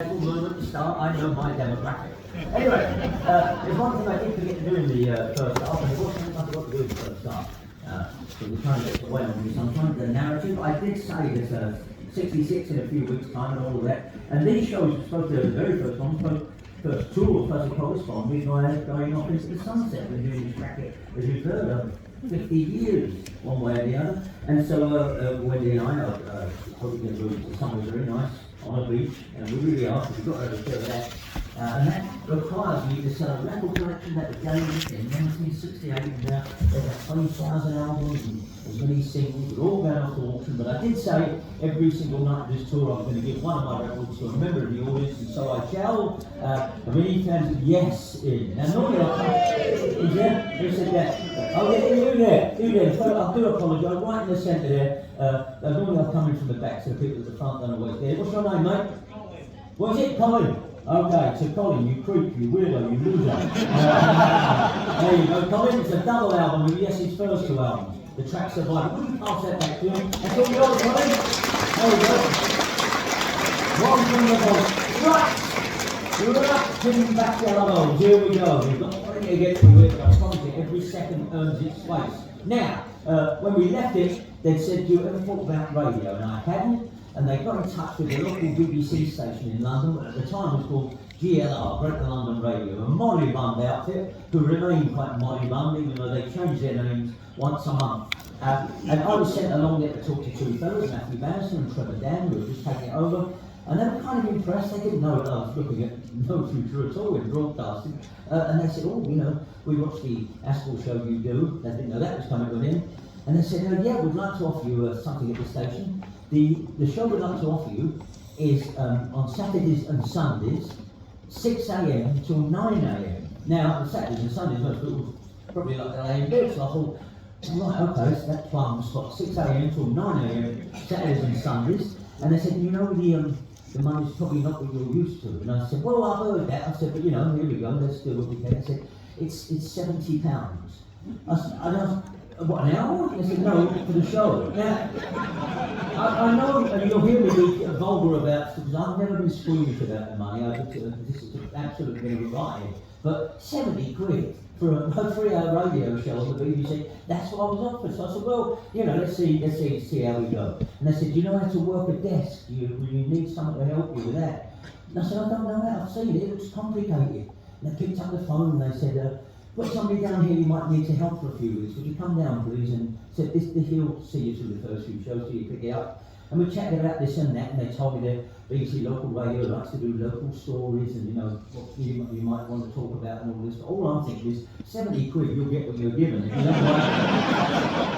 Movement to start, I know my demographic. Anyway, there's one thing I did forget to do in the first half, and it wasn't I forgot to do in the first half. So we're trying to get away on this. I'm trying to the narrative. I did say that 66 in a few weeks' time and all of that. And these shows are supposed to be the very first one, first two or first correspond with going off into the sunset. We're doing this racket, as you've heard of, 50 years, one way or the other. And so Wendy and I are hoping to move to somewhere very nice on a beach, and we really are, because we've got over to that. And that requires you to sell a record collection that was gained in 1968, and now there's 20,000 albums and as many singles, they're all going off to auction. But I did say every single night of this tour I'm going to give one of my records to a member of the audience, and so I shall. Are any fans of Yes in? Now normally I'll come, is there? Who said that? Oh yeah, you there. So I do apologise, right in the centre there. Normally I'll come in from the back, so the people at the front don't always there. What's your name, mate? What's it, Colin? Okay, so Colin, you creep, you weirdo, you loser. There you go, Colin. It's a double album with Yes's first two albums. The track Survivor. Would you pass that back to him? That's all you got, Colin. There you go. One from the boat. Right. Right, putting back the elbows. Here we go. We've got plenty to get through it, but I promise you, every second earns its place. Now, when we left it, they said, do you ever thought about radio? And I hadn't. And they got in touch with the local BBC station in London, at the time it was called GLR, Greater London Radio, a moribund outfit who remained quite moribund, even though they changed their names once a month. And I was sent along there to talk to two fellows, Matthew Bannister and Trevor Dan, who were just taking it over. And they were kind of impressed. They didn't know that I was looking at no future at all in broadcasting. And they said, oh, you know, we watched the Aspel show you do. They didn't know that was coming to an end. And they said, oh, yeah, we'd like to offer you something at the station. The show we'd like to offer you is on Saturdays and Sundays, 6 a.m. till 9 a.m. Now, on Saturdays and Sundays, most people probably like to lay in bed, so I thought, right, okay, so that plum spot, 6 a.m. till 9 a.m. Saturdays and Sundays. And they said, you know, the money's probably not what you're used to. And I said, well, I've heard that. I said, but you know, here we go, let's do what we can. I said, it's £70. I said, what, an hour? I said, no, for the show. Now, I know, and you'll hear me be vulgar about, because I've never been squeamish about the money. This is absolutely going to be right. But 70 quid for a 3-hour radio show on the BBC, that's what I was offered. So I said, well, you know, let's see how we go. And they said, do you know how to work a desk? You need someone to help you with that. And I said, I don't know how. I've seen it. It looks complicated. And they picked up the phone and they said, got somebody down here you might need to help for a few weeks. Would you come down, please? And said, he'll see you through the first few shows till you pick it up. And we chatted about this and that, and they told me that BBC local radio likes to do local stories and, you know, what you might want to talk about and all this. But all I'm thinking is, 70 quid, you'll get what you're given. If you don't like it.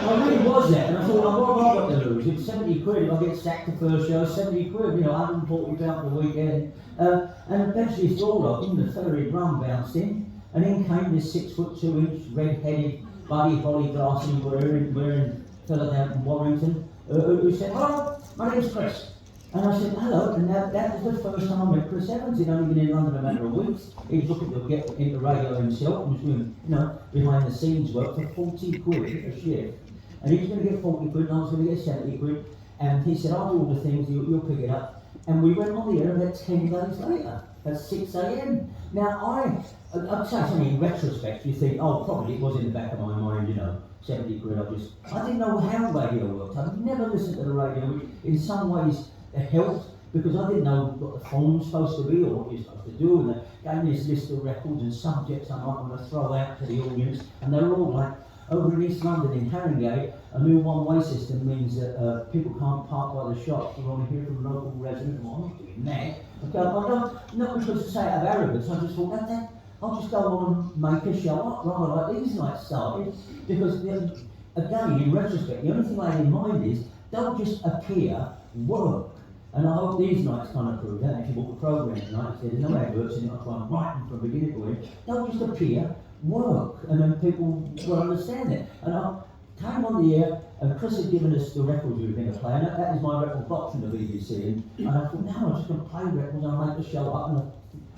I really was that, and I thought, well, what have I got to lose? It's 70 quid, if I get sacked the first show, 70 quid, you know, 140 pounds a weekend. And eventually it's all up, the ferry drum bounced in. And in came this 6'2" red-headed Buddy Holly-glassy wearing fella down from Warrington, who said, hello, my name's Chris. And I said, hello, and that was the first time I met Chris Evans. He'd only been in London a matter of weeks. He was looking to get into radio himself and was doing, you know, behind the scenes work for 40 quid a shift. And he was going to get 40 quid and I was going to get 70 quid. And he said, I'll do all the things, you'll pick it up. And we went on the air about 10 days later, at 6 a.m. Now I'd say something in retrospect, you think, oh, probably it was in the back of my mind, you know, 70 quid, I didn't know how radio worked. I'd never listened to the radio, which in some ways helped, because I didn't know what the phone's supposed to be or what you're supposed to do, and they gave me this list of records and subjects I might want to throw out to the audience, and they were all like, over in East London, in Haringey, a new one-way system means that people can't park by the shops. You want to hear from a local resident. Well, I'm not doing that. Okay, not because to say it out of arrogance, I just thought, that I'll just go on and make a show up, rather like these nights started. Because, again, in retrospect, the only thing I had in mind is, don't just appear, work. And I hope these nights kind of prove that. If you bought the programme tonight, there's no adverts in it, I try and write them from beginning to end. Don't just appear, work, and then people will understand it. And I came on the air, and Chris had given us the records we were going to play, and that is my record box from the BBC. And I thought, now I'm just going to play records, I'll make the show up, and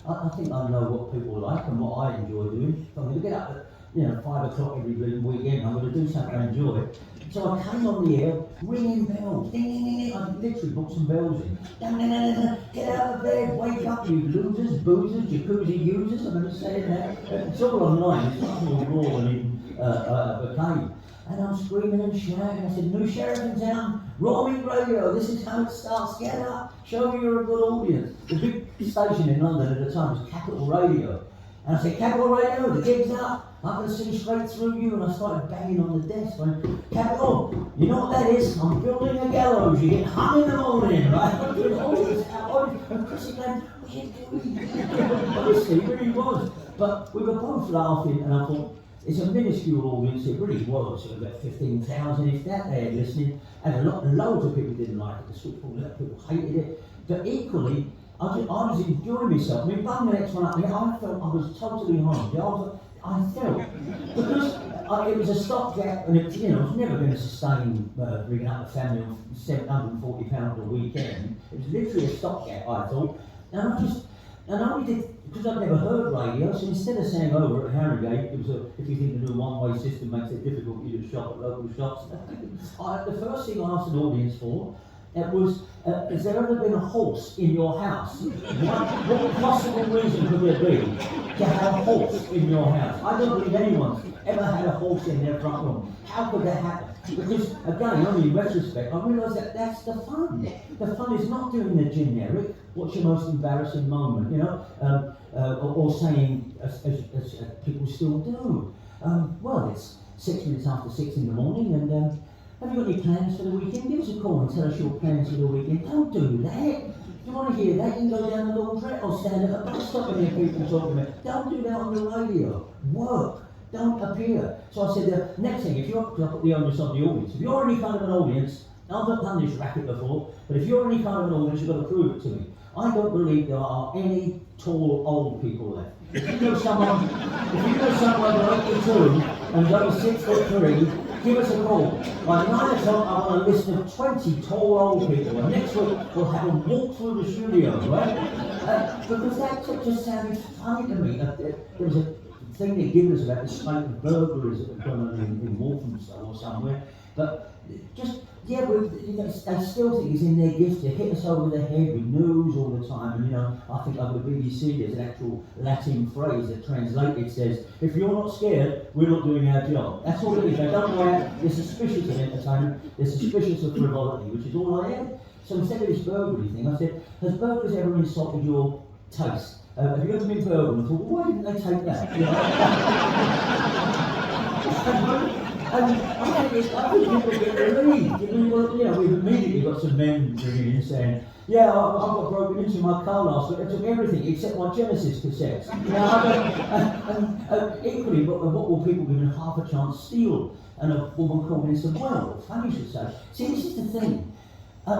I think I know what people like and what I enjoy doing. So I'm going to get up 5 o'clock every weekend. I'm going to do something I enjoy. So I came on the air, ringing bells, ding, ding, ding, ding. I literally booked some bells in. Ding, ding, ding, ding. Get out of bed, wake up, you losers, boozers, jacuzzi users. I'm going to say that. It's all online. It's not all raw and in a cave. And I'm screaming and shouting. I said, new sheriff in town, Roaming Radio, this is how it starts. Get up, show me you're a good audience. The big station in London at the time was Capital Radio. And I said, Capital Radio, the gig's up. I can see straight through you. And I started banging on the desk. Going, Capital, you know what that is? I'm building a gallows. You get hung in the morning, right? I'm doing all this out. And Chrissy going, what are you doing? Honestly, it really was. But we were both laughing, and I thought, it's a minuscule audience. It really was. It was about 15,000, if that, they had listening. And loads of people didn't like it. The Switchboard, people hated it. But equally, I was enjoying myself. I mean, bang the next one up there, I felt I was totally home. I felt, because it was a stopgap, and it was never going to sustain bringing up a family of £740 a weekend. It was literally a stopgap, I thought. And I only did, because I'd never heard radio, so instead of saying over at Harrogate, it was if you think the new one-way system makes it difficult for you to shop at local shops, the first thing I asked an audience for, was, has there ever been a horse in your house? What possible reason could there be to have a horse in your house? I don't believe anyone's ever had a horse in their front room. How could that happen? Because, again, only in retrospect, I realised that that's the fun. The fun is not doing the generic, what's your most embarrassing moment, or saying, as people still do. Well, it's 6 minutes after 6 in the morning, and have you got any plans for the weekend? Give us a call and tell us your plans for the weekend. Don't do that. If you want to hear that, you can go down the laundrette or stand at a bus stop and hear people talking about it. Don't do that on the radio. Work. Don't appear. So I said, the next thing, because I put the onus on the audience, if you're any kind of an audience, I've not done this racket before, but if you're any kind of an audience, you've got to prove it to me. I don't believe there are any tall old people left. If you know someone like 82 and is over 6'3", give us a call. By 9 o'clock, I want a list of 20 tall old people, and next week we'll have them walk through the studio, right? Because that just sounded funny to me. There was a thing they give us about the spate of burglaries that have gone on in Walthamstow or somewhere, but just, they still think it's in their gift to hit us over the head with news all the time. And I think over the BBC there's an actual Latin phrase that translated says, if you're not scared, we're not doing our job. That's all it is. They don't go out, they're suspicious of entertainment, they're suspicious of frivolity, which is all I had. So instead of this burglary thing, I said, has burglars ever insulted your taste? Have you ever been burgled? And I thought, well, why didn't they take that? And I think people get relieved. We've immediately got some men ringing in saying, yeah, I got broken into my car last week. They took everything except my Genesis cassettes. Equally, what will people given half a chance steal? And a woman called in and said, well, funny you should say. See, this is the thing. I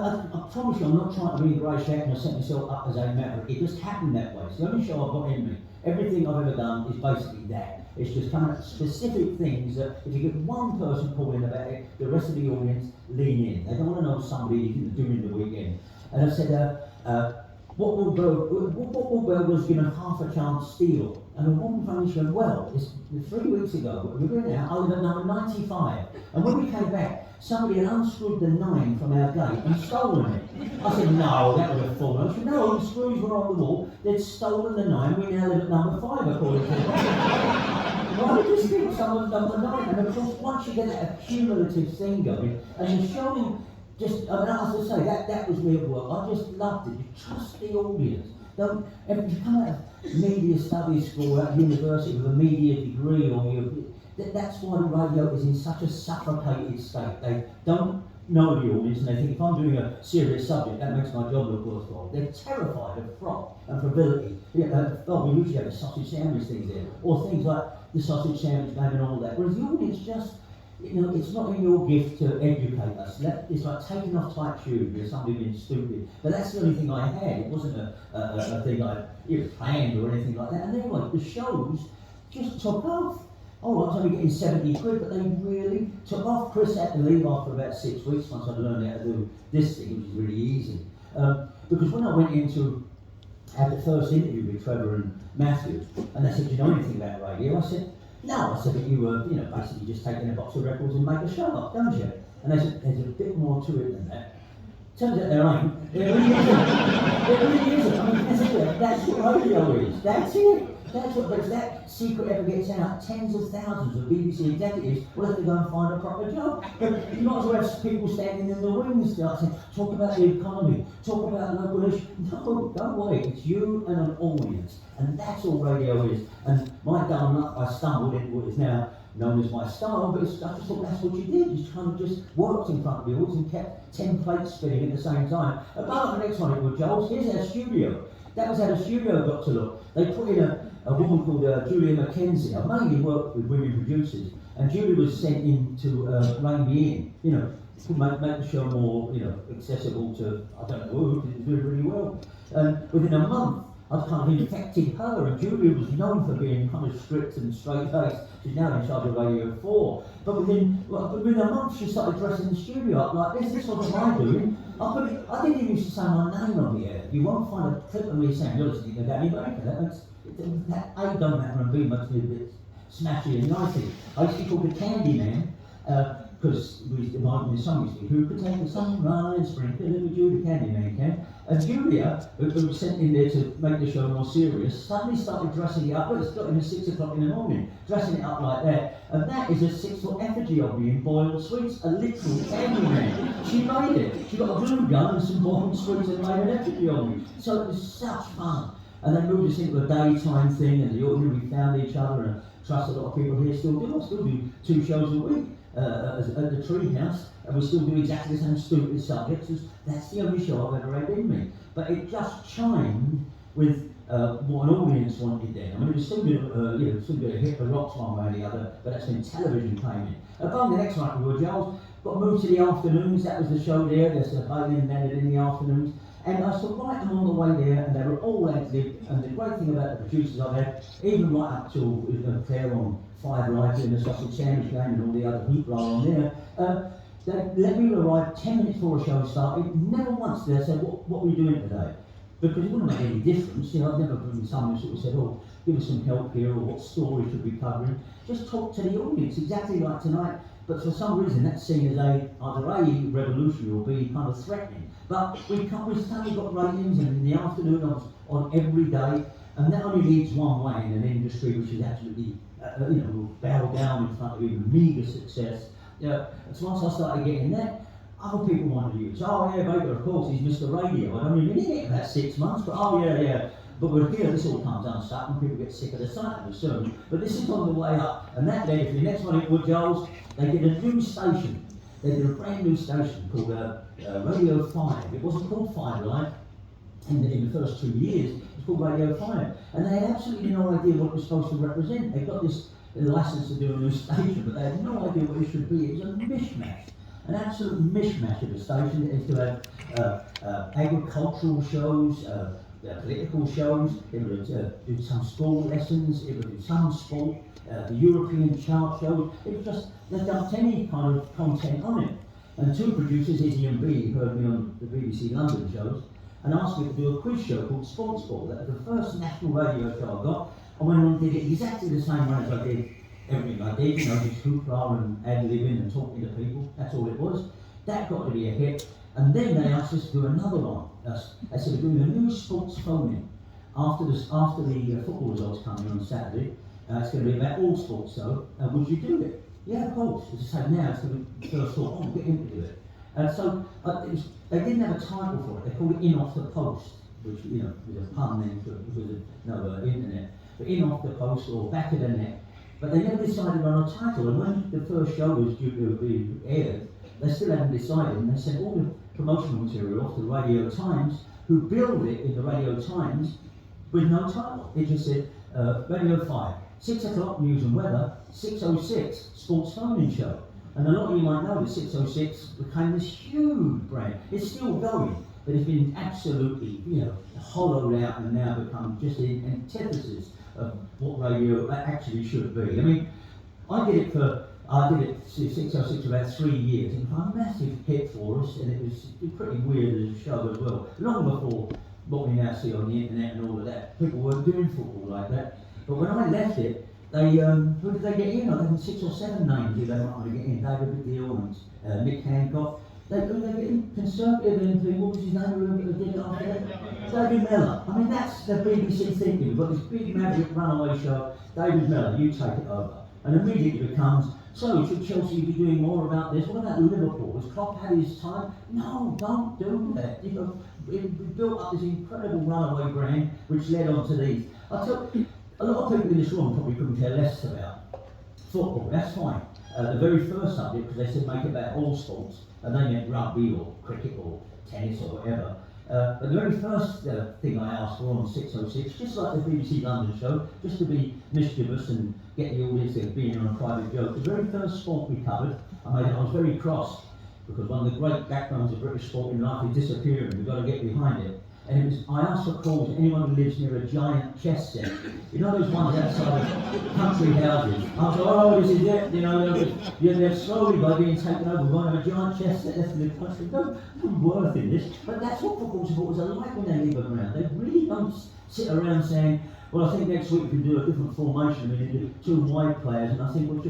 promise you, I'm not trying to be a grey shack and I set myself up as a matter. It just happened that way. It's the only show I've got in me. Everything I've ever done is basically that. It's just coming up with specific things that if you get one person calling about it, the rest of the audience lean in. They don't want to know somebody doing the weekend. And I said, what will burglars given half a chance steal? And the woman finally said, well, it's 3 weeks ago, we were there, I live at number 95. And when we came back, somebody had unscrewed the 9 from our gate and stolen it. I said, no, that would have fallen. I said, no, the screws were on the wall, they'd stolen the 9, we now live at number 5 according to them. Why would you steal someone's number 9? And of course, once you get that accumulative thing going, and the show just, I have to say, that was me at work. I just loved it. You trust the audience. If you come out of media studies school at university with a media degree, that's why the radio is in such a suffocated state. They don't know the audience, and they think if I'm doing a serious subject, that makes my job look worthwhile. They're terrified of frot and frivolity. We usually have a sausage sandwich things there, or things like the sausage sandwich game and all that. Whereas the audience just, it's not in your gift to educate us. It's like taking off tight shoes with somebody being stupid. But that's the only thing I had. It wasn't a thing I planned or anything like that. And anyway, the shows just took off. Oh, I was only getting 70 quid, but they really took off. Chris had to leave after about 6 weeks once I'd learned how to do this thing, which is really easy. Because when I went in to have the first interview with Trevor and Matthew, and they said, do you know anything about radio? I said, No, I said, but you were, basically just taking a box of records and make a show up, don't you? And there's a bit more to it than that. Turns out there ain't. It really isn't. It really isn't. I mean, that's what radio is. That's it. That's what, but if that secret ever gets out, tens of thousands of BBC executives will have to go and find a proper job. But you might as well have people standing in the wings saying, talk about the economy, talk about local issues. No, don't worry, it's you and an audience. And that's all radio is. And my dumb luck, I stumbled into what is now known as my style, but I just thought that's what you did. You kind of just worked in front of the audience and kept 10 plates spinning at the same time. About the next one, it was Joel's. Here's our studio. That was how the studio got to look. They put in a woman called Julia McKenzie. I mainly worked with women producers, and Julia was sent in to rein me in, to make the show more, accessible to, I don't know who, because it was doing really well. Within a month, I'd kind of infected her, and Julia was known for being kind of strict and straight-laced. She's now in charge of Radio 4. But within a month, she started dressing the studio up like this. This was what I'm doing. I didn't even say my name on the air. You won't find a clip of me saying, you're listening to Danny Baker. That A don't matter, and B makes me a bit smashy and nicey. I used to be called the Candy Man, because we used to remind me of song, used to be, who could take the sunrise, sprinkle it with you, the Candy Man can. And Julia, who was sent in there to make the show more serious, suddenly started dressing it up. Well, it's got him at 6 o'clock in the morning, dressing it up like that. And that is a 6-foot effigy of me in boiled sweets, a literal Candy Man. She made it. She got a glue gun and some boiled sweets and made an effigy of me. So it was such fun. And they moved us into a daytime thing, and the ordinary, we found each other, and I trust a lot of people here still do. I still do 2 shows a week at the Treehouse, and we still do exactly the same stupid subjects. That's the only show I've ever had in me. But it just chimed with what an audience wanted then. I mean, it was still going to hit the rocks one way or the other, but that's when television came in. Above the next one, we were Giles, got moved to the afternoons. That was the show there. There's a Bailey and Leonard in the afternoons. And I saw right along the way there, and they were all active. And the great thing about the producers I've had, even right up till Claire on 5 Live doing the sausage sandwich game and all the other hoopla on there, they let me arrive 10 minutes before the show started. Never once did they say, what are we doing today? Because it wouldn't make any difference. I've never been someone who sort of said, oh, give us some help here, or what story should we be covering. Just talk to the audience, exactly like tonight. But for some reason, that's seen as either A, revolutionary, or B, kind of threatening. But we suddenly got ratings, and in the afternoon I was on every day, and that only leads one way in an industry which is absolutely, bow down in front of even meagre success. So once I started getting that, other people wanted to use, oh yeah, Baker, of course, he's Mr. Radio. I don't even need it about 6 months, but oh yeah. But we're here, this all comes unstuck, and people get sick of the sight of it soon. But this is on the way up, and that led to the next one at Wood Giles. They did a new station. They did a brand new station called Radio 5. It wasn't called 5 Live in the first 2 years. It was called Radio 5. And they had absolutely no idea what it was supposed to represent. They got this license to do a new station, but they had no idea what it should be. It was a mishmash, an absolute mishmash of a station. It used to have agricultural shows, political shows. It would do some school lessons. It would do some sport. The European chart shows. It was just, they dumped any kind of content on it. And 2 producers, Izzy and B, heard me on the BBC London shows and asked me to do a quiz show called Sports Ball. That was the first national radio show I got. I went on and did it exactly the same way as I did everything I did, just hoopla and ad-libbing and talking to people. That's all it was. That got to be a hit. And then they asked us to do another one. They said, we're doing a new sports phone-in. After the football results come in on Saturday, it's going to be about all sports, so would you do it? Yeah, of course. As I say, now it's going to be first thought, get him to do it. They didn't have a title for it. They called it In Off the Post, which was a pun then because of no internet. But In Off the Post or Back of the Net. But they never decided on a title. And when the first show was due to be aired, they still hadn't decided, and they sent all the promotional material off to the Radio Times, who billed it in the Radio Times with no title. It just said Radio 5. 6 o'clock news and weather, 6:06 sports phone-in show. And a lot of you might know that 6:06 became this huge brand. It's still going, but it's been absolutely, hollowed out and now become just an antithesis of what radio actually should be. I mean, I did it 6:06 for about 3 years. It was a massive hit for us, and it was pretty weird as a show as well. Long before what we now see on the internet and all of that, people weren't doing football like that. But when I left it, who did they get in? I think 6 or 7 names who they might want to get in. David Beale and Nick Hancock. Who they get in? Conservative MP, what was his name? Who did it after that? David Mellor. I mean, that's the BBC thinking. We've got this big magic runaway show. David Mellor, you take it over. And immediately it becomes, so should Chelsea be doing more about this? What about Liverpool? Has Klopp had his time? No, don't do that. You know, we built up this incredible runaway brand which led on to these. I tell a lot of people in this room probably couldn't care less about football. That's fine. The very first subject, because they said make it about all sports, and they meant rugby or cricket or tennis or whatever. But the very first thing I asked for on 606, just like the BBC London show, just to be mischievous and get the audience to be in on a private joke, the very first sport we covered, I was very cross, because one of the great backbones of British sport in life is disappearing. We've got to get behind it. And I asked for calls to anyone who lives near a giant chess set. You know those ones outside of country houses? I was like, oh, this is it. You know, they're slowly by being taken over. We're going to have a giant chess set. That's the country. No worth in this. But that's what football supporters are like when they leave a ground. They really don't sit around saying, well, I think next week we can do a different formation. We can do 2 wide players. And I think, well,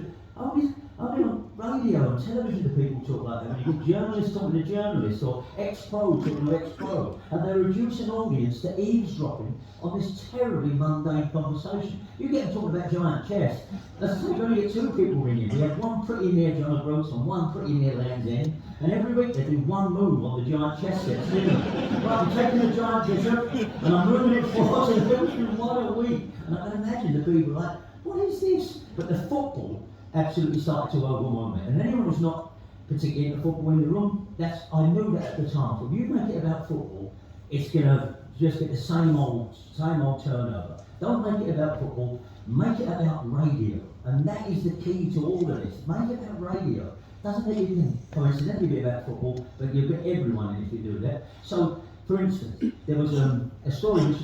only on radio and television do people talk like that. When you get journalists talking to journalists or ex-pro talking to ex-pro, and they reduce an audience to eavesdropping on this terribly mundane conversation. You get them talking about giant chess. As I say, you only get 2 people ringing. We have one pretty near John O'Groats and one pretty near Land's End, and every week they do one move on the giant chess set. Right, I'm taking the giant bishop and I'm moving it forward and doing one a week. And I can imagine the people like, what is this? But the football absolutely started to overwhelm me. And anyone who's not particularly into football in the room, I knew that at the time. So if you make it about football, it's going to just get the same old turnover. Don't make it about football, make it about radio. And that is the key to all of this. Make it about radio. Doesn't even coincidentally be about football, but you get everyone in if you do that. So, for instance, there was a story which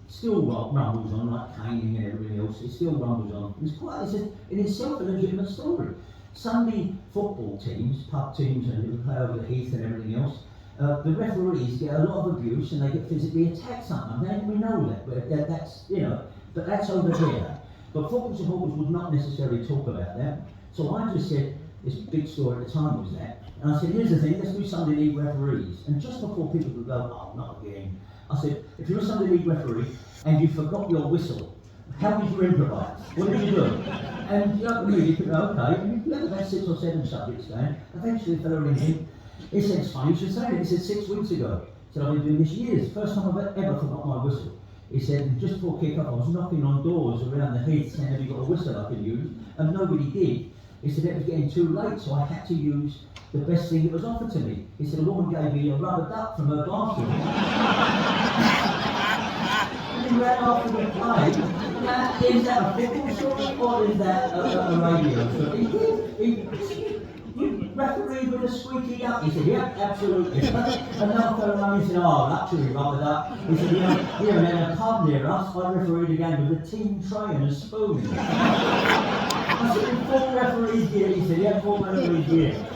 still rumbles on, like caning and everything else. It still rumbles on. It's in itself a legitimate story. Sunday football teams, pub teams, and who play over the heath and everything else, the referees get a lot of abuse and they get physically attacked sometimes. We know that, but that's over there. But football supporters would not necessarily talk about that. So I just said, this big story at the time was that. And I said, here's the thing, let's do Sunday League referees. And just before people could go, oh, not again, I said, if you're a Sunday League referee and you forgot your whistle, how did you improvise? What did you do? And you could go, okay, and you had about 6 or 7 subjects going. Eventually the fellow rings in. He said, it's funny you should say that. He said, 6 weeks ago. He said, I've been doing this years. First time I've ever forgot my whistle. He said, just before kick-off, I was knocking on doors around the heath saying, have you got a whistle I could use? And nobody did. He said, it was getting too late, so I had to use the best thing that was offered to me. He said, a woman gave me a rubber duck from her bathroom. And he ran after the play. Is that a football story or is that a radio story? You referee with a squeaky duck? He said, yeah, absolutely. Another fellow rang and said, oh, luxury rubber duck. He said, here in a pub near us, I refereed a game with a tin tray and a spoon. I said, 4 referees here. He said, yeah, 4 referees here.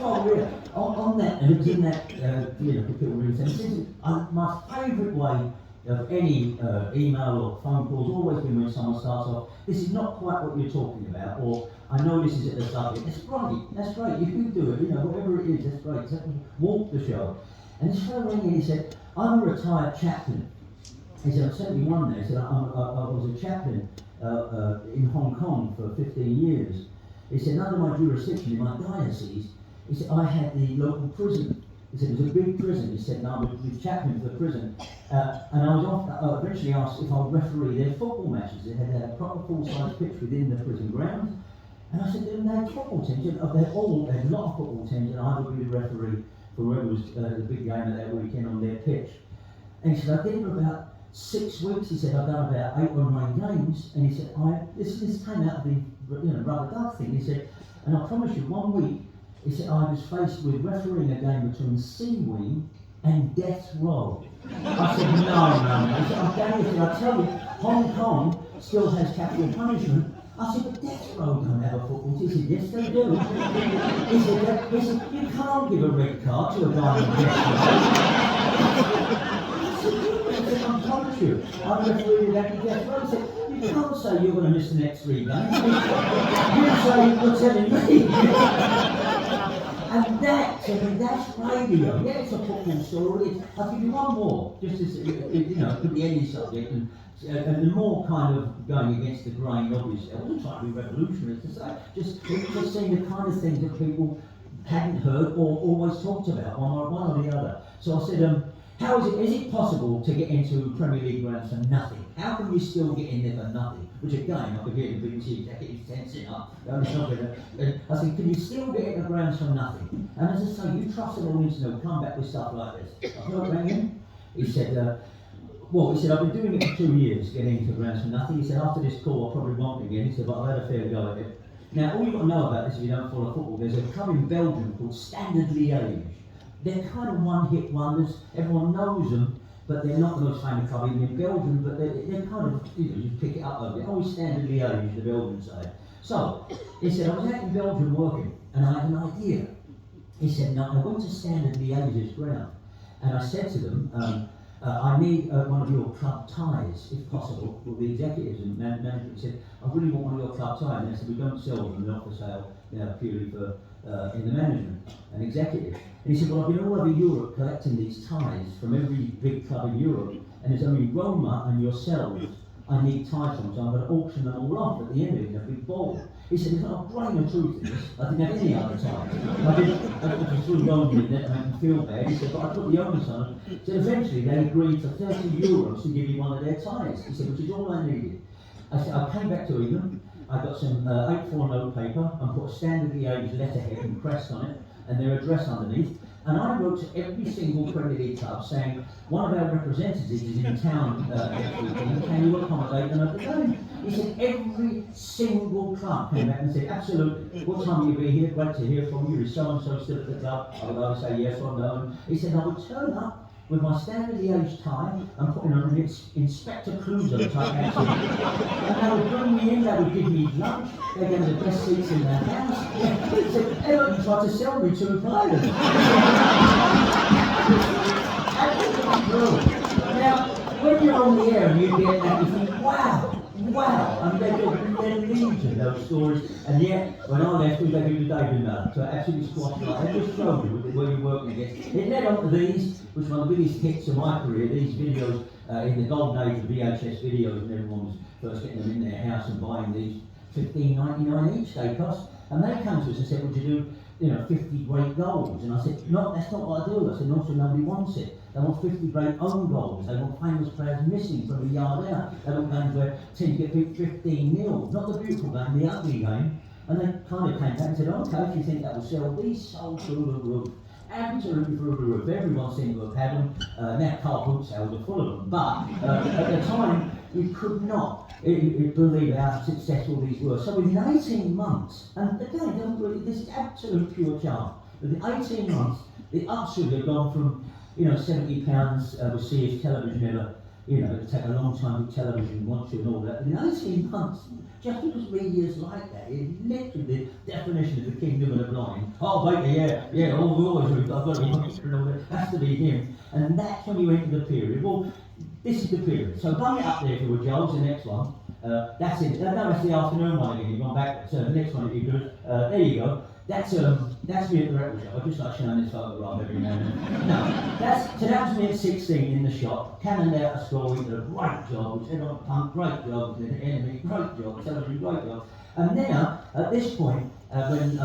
On that, and it was in that, people really saying, this is my favourite way of any email or phone calls, always been when someone starts off, this is not quite what you're talking about, or I know this is at the subject. That's great, you can do it, whatever it is, that's great. Walk the show. And this fellow rang in, he said, I'm a retired chaplain. He said, I'm 71 now. He said, I was a chaplain in Hong Kong for 15 years. He said, under my jurisdiction, in my diocese, he said, I had the local prison. He said, it was a big prison. He said, and I was the chaplain for the prison. And I was eventually asked if I would referee their football matches. They had a proper full-size pitch within the prison grounds. And I said, they had football teams. They had a lot of football teams, and I would be the referee for whoever was the big game of that weekend on their pitch. And he said, I did it for about 6 weeks. He said, I've done about 8 or 9 games. And he said, this came out of the rubber duck thing. He said, and I promise you, 1 week, he said, I was faced with refereeing a game between Seawing and Death Row. I said, no. He said, I tell you, Hong Kong still has capital punishment. I said, but Death Row don't have a football team. He said, yes, they do. He said, you can't give a red card to a guy in Death Row. I said, I'm trying to promise you, I'm refereeing that to Jeff Rose. You can't say you're going to miss the next 3 games. You say you're telling me. And that's radio. Yeah, it's a football story. I'll give you one more, just as, could be any subject, and the more kind of going against the grain, obviously. I wasn't trying to be revolutionary, to say, just seeing the kind of things that people hadn't heard or always talked about, one or the other. So I said, is it possible to get into Premier League grounds for nothing? How can you still get in there for nothing? Which again, I could hear the BBC executives tensing up. I said, can you still get in the grounds for nothing? And as I say, you trust an audience and they'll come back with stuff like this. I rang him. He said, I've been doing it for 2 years, getting into grounds for nothing. He said, after this call, I'll probably won't again. He said, but I've had a fair go at it. Now, all you've got to know about this if you don't follow football, there's a club in Belgium called Standard Liège. They're kind of one-hit wonders. Everyone knows them, but they're not the most famous club even in Belgium, but they're kind of, you pick it up over there. Always Standard Liège, the Belgian side. So, he said, I was out in Belgium working, and I had an idea. He said, no, I went to Standard Liège's ground, and I said to them, I need one of your club ties, if possible, with the executives and management. He said, I really want one of your club ties. And they said, we don't sell them, they're not for sale, purely for in the management and executive. And he said, well, I've been all over Europe collecting these ties from every big club in Europe, and there's only Roma and yourselves I need ties from, so I'm going to auction them all off at the end of it in a big bowl. He said, there's not a grain of truth in this. I didn't have any other ties. I just threw loans in there to make them feel bad. He said, but I put the onus on them. So eventually they agreed for €30 to give me one of their ties. He said, which is all I needed. I said, I came back to England. I got some A4 note paper and put a Standard Liège letterhead and crest on it and their address underneath. And I wrote to every single Premier League club saying, one of our representatives is in town next weekend, can you accommodate them at the game? He said every single club came back and said, absolutely, what time will you be here? Great to hear from you. Is so-and-so still at the club? I would either say yes or no. He said, I would turn up with my Standard Liège tie and putting on an Inspector Clouseau type accent. And they would bring me in, they would give me lunch, they gave me the best seats in their house. He said, Everton tried to sell me to Ireland. Now, when you're on the air and you get that, you think, wow. I mean, they're legion, those stories, and yet, when I left, we gave you the David Miller, so absolutely squashed it. They just showed you where you're working against. It led on to these, which were the biggest hits of my career, these videos in the golden age of VHS videos, and everyone was first getting them in their house and buying these $15.99 each they cost. And they came to us and said, would you do 50 great goals? And I said, no, that's not what I do. I said, no, so nobody wants it. They want 50 great own goals. They want famous players missing from the yard out. They want games where teams get beat 15-0. Not the beautiful game, the ugly game. And they kind of came back and said, okay, if you think that will sell, these sold through the roof. Absolutely through the roof. Everyone seemed to have had them. Now car boot sales are full of them. But at the time, we could not believe how successful these were. So within 18 months, and again, this is absolute pure charm. Within 18 months, the upswing had gone from £70 with CS television ever, it take a long time with television, watch you and all that. But in 18 months, just because media's like that, it's literally the definition of the kingdom of the blind. Oh, baby, yeah, always, I've got to be and all that, has to be him. And that's when you enter the period. Well, this is the period. So bung it up there if you were, Joel, the next one. That's it. No, that's the afternoon one again. You've gone back. So the next one, if you could. There you go. That's me at the record shop. I just like showing this photograph every now and then. No, that was me at 16 in the shop. Cannon out a score, we did a great job. We said on punk, great job. The enemy, great job. Television, great job. And now, at this point, when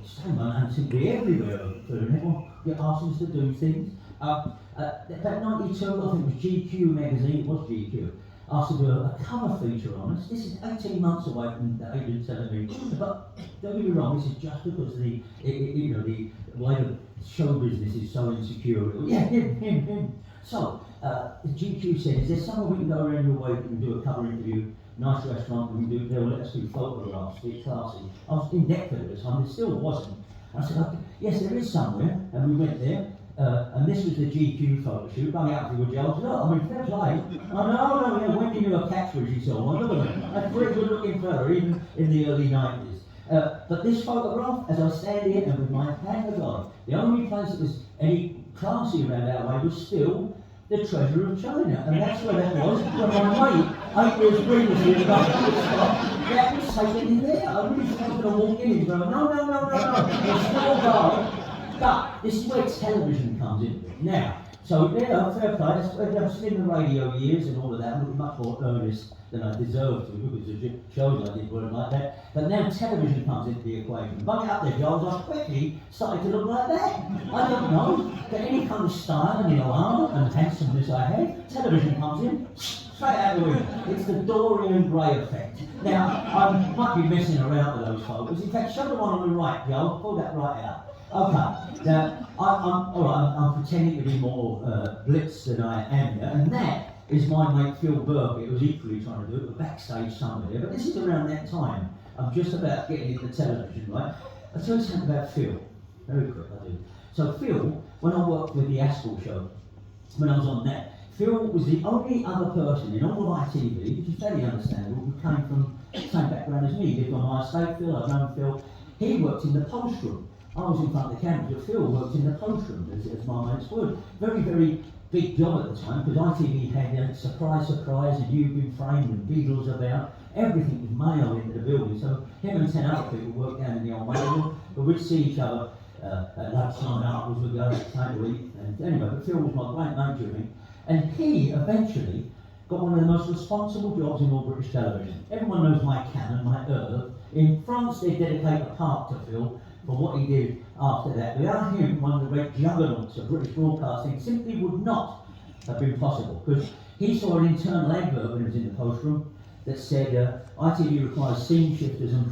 someone simply everywhere, and everyone asked us to do things. About 92, I think it was GQ magazine. It was GQ. Asked to do a cover feature on us. This is 18 months away from the agent telling me, but don't get me wrong, this is just because the way the show business is so insecure. Yeah, him. So, the GQ said, is there somewhere we can go around your way that we can do a cover interview, nice restaurant, and they'll let us do photographs, it's classy. I was in Deptford at the time, there still wasn't. I said, yes, there is somewhere, and we went there. And this was the GQ photo shoot. Bung out to the Jones. No, I mean, fair play. No, when you knew a catchphrase and so on, look at it. That's a very good looking fella, even in the early 90s. But this photograph, as I stand here and with my hand of God, the only place that was any classy around our way was still the treasurer of China. And that's where that was when my mate, 8 years previously, that was taken in there. I really thought I was going to walk in and go, no. There's still a guard. But this is where television comes in. Now, so yeah, fair play. I've seen the radio years and all of that. I'm looking much more earnest than I deserve to because the shows I did weren't like that. But now television comes into the equation. Bung it up there, Giles. I quickly started to look like that. I don't know. But any kind of style and armour and handsomeness I had, television comes in. Straight out the window. It's the Dorian Gray effect. Now, I might be messing around with those photos. In fact, show the one on the right, Giles. Pull that right out. Okay, now I'm pretending to be more blitz than I am here, and that is my mate Phil Burke. It was equally trying to do it, but backstage somewhere. But this is around that time. I'm just about getting into television, right? I'll tell you something about Phil. Very quick, I do. So Phil, when I worked with the Askell show, when I was on that, Phil was the only other person in all of ITV, which is fairly understandable, who came from the same background as me. He lived on my estate, Phil, I've known Phil. He worked in the post room. I was in front of the camera, but Phil worked in the post room, as my mate's word. Very, very big job at the time, because ITV had surprise, and You've Been Framed and Beatles about. Everything was mailed into the building, so him and 10 other people worked down in the old mail room, but we'd see each other at lunchtime afterwards, we'd go to eat. And anyway, but Phil was my great mate during, and he eventually got one of the most responsible jobs in all British television. Everyone knows my canon, my Irv. In France, they dedicate a park to Phil for what he did after that. Without him, one of the great juggernauts of British broadcasting simply would not have been possible, because he saw an internal advert when he was in the post room that said ITV requires scene shifters and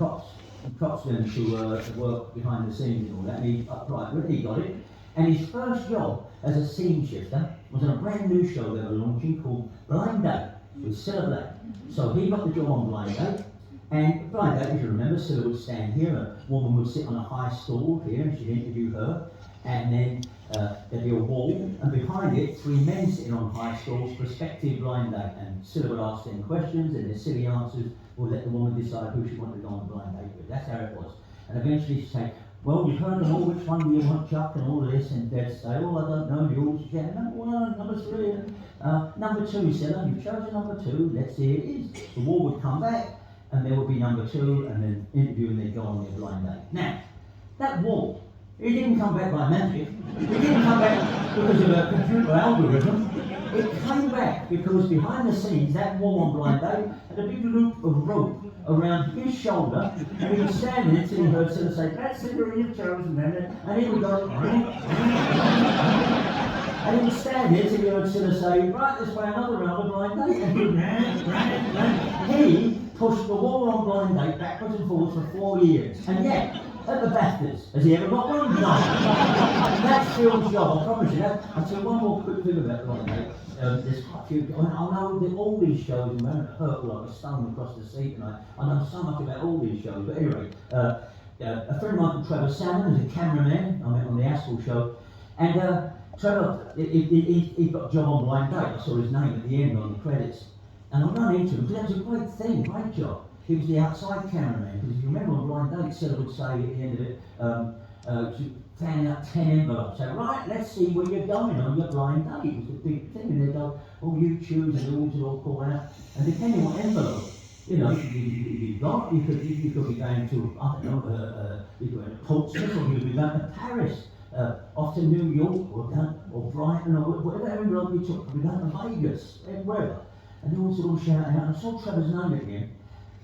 propsmen to work behind the scenes and all that, and he got it. And his first job as a scene shifter was on a brand new show they were launching called Blind Date with Cilla Black. So he got the job on Blind Date. And Blind Date, if you remember, Cilla would stand here, a woman would sit on a high stool here, and she'd interview her, and then there'd be a wall, and behind it, 3 men sitting on high stools, prospective blind date, and Cilla would ask them questions, and their silly answers would let the woman decide who she wanted to go on a blind date with. That's how it was. And eventually she'd say, well, you've heard them all, which one do you want, Chuck, and all of this, and they'd say, oh, I don't know, you all should get number 1, number 3, number 2, Cilla, you've chosen number 2, let's see it is. The wall would come back, and there would be number 2, and then interview, and they'd go on their blind date. Now, that wall, it didn't come back by magic. It didn't come back because of a computer algorithm. It came back because behind the scenes, that wall on Blind Date had a big loop of rope around his shoulder, and he was standing there until he heard Cilla say, that's Cilla, you've chosen them, and he would go, and he would stand there until he heard Cilla say, right, this way, another round of Blind Date, and he would ran. He pushed the wall on Blind Date backwards and forwards for 4 years, and yet, at the BAFTAs, has he ever got one? No. That's Phil's job, I promise you that. I'll tell you one more quick thing about Blind Date. There's quite a few, I know that all these shows, and it hurt like a stone across the seat, and I know so much about all these shows, but anyway, a friend of mine called Trevor Salmon is a cameraman on the Askell show, and Trevor, he got a job on Blind Date. I saw his name at the end on the credits, and I ran into him, because that was a great thing, great job. He was the outside cameraman, because if you remember on Blind Date, Cilla would say at the end of it, fan out 10 envelopes, say, right, let's see where you're going on your blind date. It was a big thing, and they'd go, oh, you choose, and the rules would all call out. And depending on what envelope, you know, you got, you could be going to, I don't know, you could go to Portsmouth, or you could be going to Paris, off to New York, or Brighton, or whatever envelope you took, you could go to Vegas, wherever. And they all sort of shouting out, and I saw Trevor's name again.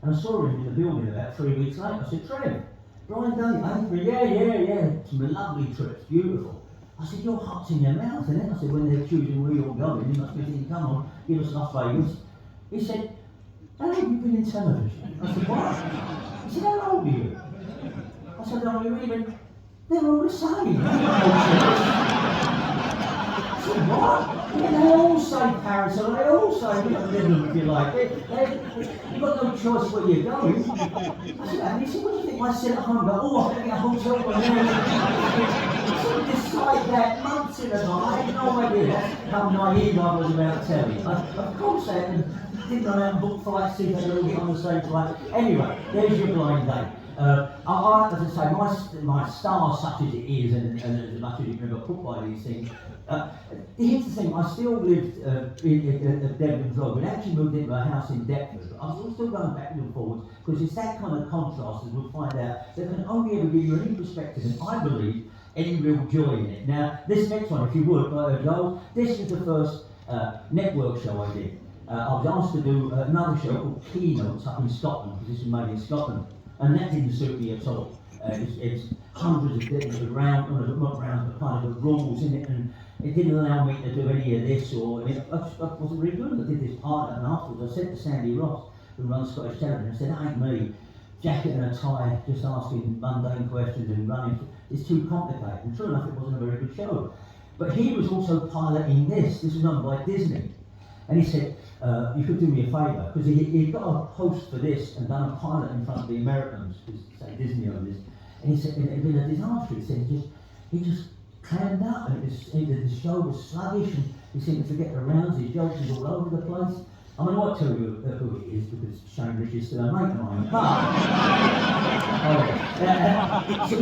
And I saw him in the building about 3 weeks later. I said, Trev, Blind Date, yeah. Some lovely trips, beautiful. I said, your heart's in your mouth. And then I said, when they're choosing where you're going, you must be thinking, come on, give us Las Vegas. He said, how long have you been in television? I said, what? He said, how old are you? I said, how long have you been? They're all the same. I said, what? Yeah, they all say Paris, or they all say Midland, if you like. You've got no choice where you're going. I said, and he said, what do you think? I sit at home and go, oh, I've got to get a hotel room there. I sort of decide that months in advance. I had no idea how naive I was about telling. Of course, I didn't know how to book flights, see if they were all on the same flight. Anyway, there's your Blind Date. As I say, my star, such as it is, and as much as you can ever put by these things, Here's the thing, I still lived at Devon's Road. We'd actually moved into a house in Deptford, but I was still going backwards and forwards, because it's that kind of contrast, as we'll find out, that can only ever give you any perspective, and I believe any real joy in it. Now, this next one, if you would, Joel, this is the first network show I did. I was asked to do another show called Keynotes up in Scotland, because this was made in Scotland, and that didn't suit me at all. It's hundreds of different rounds, not rounds, but kind of the rules in it, and it didn't allow me to do any of this, or I wasn't really good. I did this part, and afterwards I said to Sandy Ross, who runs Scottish Television, I said, that ain't me. Jacket and a tie, just asking mundane questions and running, it's too complicated. And true enough, it wasn't a very good show. But he was also piloting this was done by Disney. And he said, you could do me a favour, because he'd got a host for this and done a pilot in front of the Americans, because say Disney owned this. And he said, it had been a disaster. He said, he just clammed up, and the show was sluggish, and he seemed to forget the rounds, his jokes was all over the place. I mean, I won't tell you who it is, because Shane Rich is still a mate of mine. But, so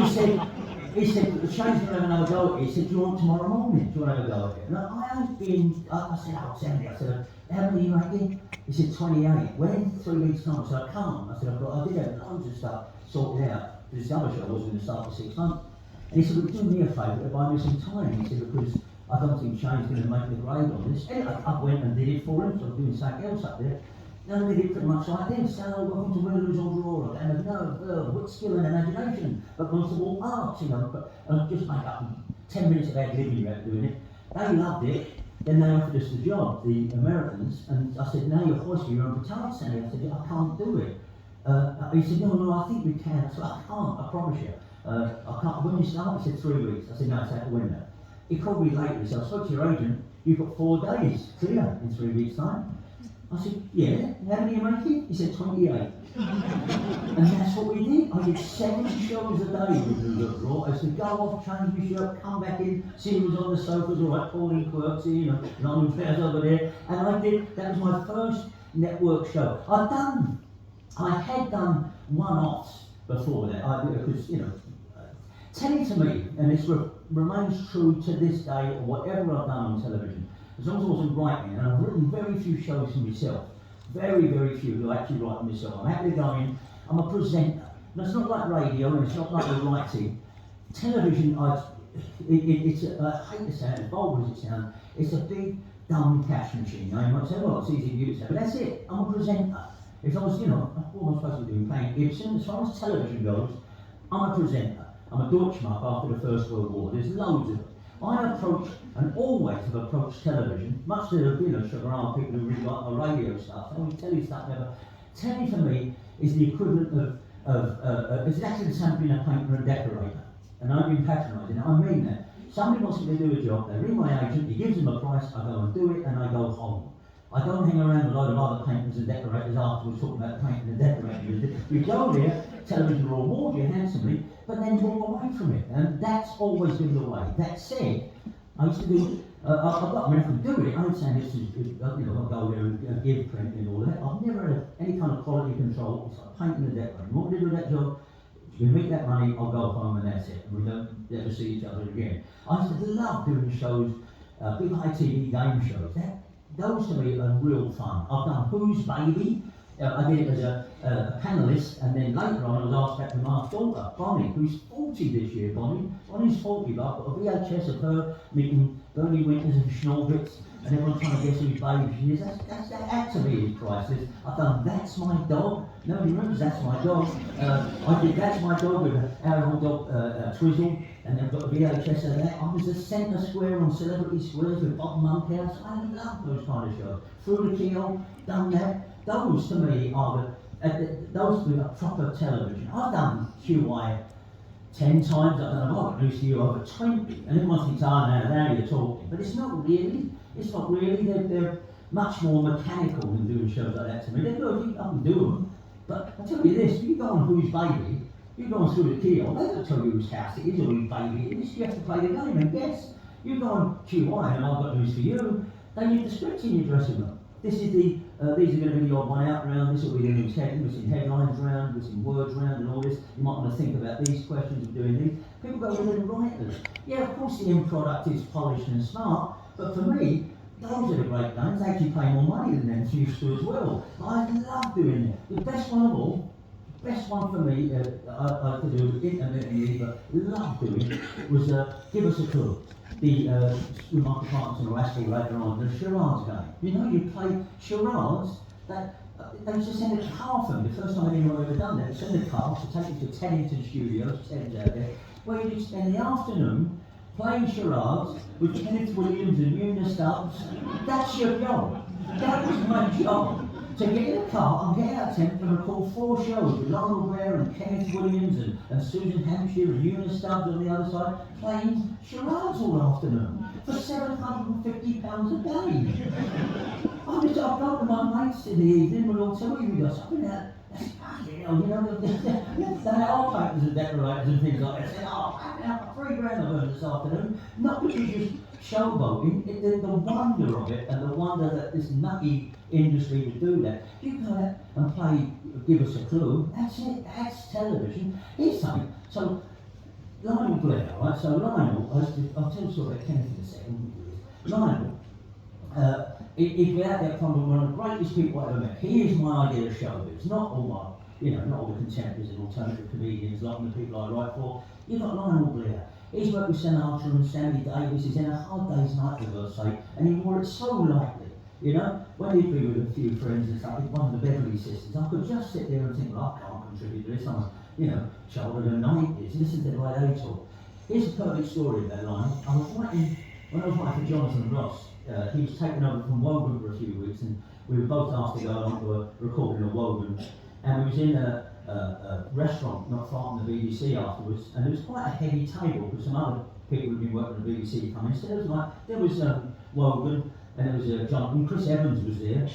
he said, Shane's going to have another go at it. He said, do you want tomorrow morning? Do you want to have a go at it? And I said, oh, Sandy, I said, how many are you making? He said, 28. When? 3 weeks' time. I said, I can't. I said, I did have loads of stuff sorted out. This other show was going to start for 6 months. And he said, well, do me a favour, buy me some time. He said, because I don't think Shane's going to make the grade on this. Anyway, I went and did it for him, so I was doing something else up there. And I did it pretty much like this. So, welcome to Winners on Draw, and wit, skill and imagination, but most of all arts, but just make up 10 minutes of ad-libbing about doing it. They loved it. Then they offered us the job, the Americans, and I said, now you're hoisting your own petard, Sandy. I said, I can't do it. He said, no, I think we can. I said, I can't, I promise you. I can't. When you start, he said 3 weeks. I said, no, it's out the window. He called me later, he said, I spoke to your agent, you've got 4 days clear in 3 weeks' time. I said, yeah, how many are you making? He said, 28. And that's what we did. I did 7 shows a day with the Raw. I said, go off, change my shirt, come back in, see who was on the sofas, all right, Pauline Quirksy, London Fairs over there. And that was my first network show. I had done one-offs before that, because, telling to me, and this remains true to this day, or whatever I've done on television, as long as I wasn't writing, and I've written very few shows for myself, very, very few who actually write for myself. I'm happy to go in, I'm a presenter. Now, it's not like radio, and it's not like writing. Television, I hate to sound as vulgar as it sounds, it's a big, dumb cash machine. You might say, well, it's easy for you to say, but that's it, I'm a presenter. If I was, what am I supposed to be doing? Playing Ibsen, as far as television goes, I'm a presenter. I'm a Deutschmark after the First World War. There's loads of them. I approach, and always have approached television, much to the sugar aren't people who really like my radio stuff. I always tell you stuff never. Telly for me is the equivalent of it's actually the same as being a painter and decorator. And I've been patronising, I mean that. Somebody wants me to do a job, they ring my agent, he gives them a price, I go and do it, and I go home. I don't hang around with a load of other painters and decorators afterwards talking about painting and decorating. You go there, television will reward you handsomely, but then walk away from it. And that's always been the way. That said, I used to do, I can do it. I'm saying this is, I'll go there and give print and all that. I've never had any kind of quality control. It's like painting and decorating. You want me to do that job? You make that money, I'll go home and that's it. And we don't ever see each other again. I used to love doing shows, big ITV game shows. Those to me are real fun. I've done Who's Baby? I did it as a panellist, and then later on I was asked back to my daughter, Bonnie, who's 40 this year, Bonnie's 40, but I've got a VHS of her meeting Bernie Winters and Schnorvitz, and everyone trying to guess whose baby she is. That to me is priceless. I've done That's My Dog. Nobody remembers That's My Dog. I did That's My Dog with our old dog, Twizzle, and I've got a VHS of that. I was the centre square on Celebrity Squares with Bob Monkhouse. I love those kind of shows. Through the Keyhole, done that. Those to me are those are proper television. I've done QI 10 times, I've done a lot of news to you over 20, and everyone thinks, now you're talking. But it's not really, they're much more mechanical than doing shows like that to me. They're good, I can do them, but I tell you this, you go on Who's Baby, you go on Through the Keyhole, they don't tell you whose house it is or whose baby it is, you have to play the game and guess. You go on QI and I've got news for you, they need the script in your dressing room. This is the these are going to be the odd one out round, this will be the news heading, we've seen headlines round, we've seen words round and all this. You might want to think about these questions of doing these. People go, well, they're writers. Yeah, of course the end product is polished and smart, but for me, those are the great names. They actually pay more money than them used to as well. I love doing it. The best one of all, best one for me, I could do intermittently, but love doing, was Give Us a Clue. With Michael Parkinson or Aspel later on, the charades game. You know, you play charades, they used to send a car for me, the first time anyone ever done that. They send a car to take you to Teddington Studios, Ted's out there, where you'd spend the afternoon playing charades with Kenneth Williams and Una Stubbs. That's your job. That was my job. To get in a car and get out and record 4 shows with Lionel Blair and Kenneth Williams and Susan Hampshire and Una Stubbs on the other side, playing charades all afternoon for £750 a day. I've gone to my mates in the evening and we'll tell you we got something out. That's fucking hell, they are painters and decorators and things like that. They say, oh, £3 I earned this afternoon. Not because you're showboating, the wonder of it and the wonder that this nutty industry would do that. You go out and play Give Us a Clue, that's it, that's television. Here's something. So, Lionel Blair, right? So Lionel, I'll tell you a story about Kenneth in a second. Lionel, he's without that from one of the greatest people I've ever met. He is my idea of showbiz, not all my, not all the contemporaries and alternative comedians like the people I write for. You've got Lionel Blair. He's worked with Sinatra and Sammy Davis. He's in A Hard Day's Night, for God's sake, and he wore it so lightly. When he'd be with a few friends and stuff, one of the Beverly Sisters, I could just sit there and think, well, I can't contribute to this. I'm child of the 90s. This is the right age talk. Here's a perfect story of that line. When I was writing for Jonathan Ross, he was taken over from Wogan for a few weeks, and we were both asked to go along to a recording of Wogan, and we was in a restaurant not far from the BBC afterwards, and it was quite a heavy table because some other people who'd been working at the BBC come in. So there was Wogan, and there was Jonathan, Chris Evans was there,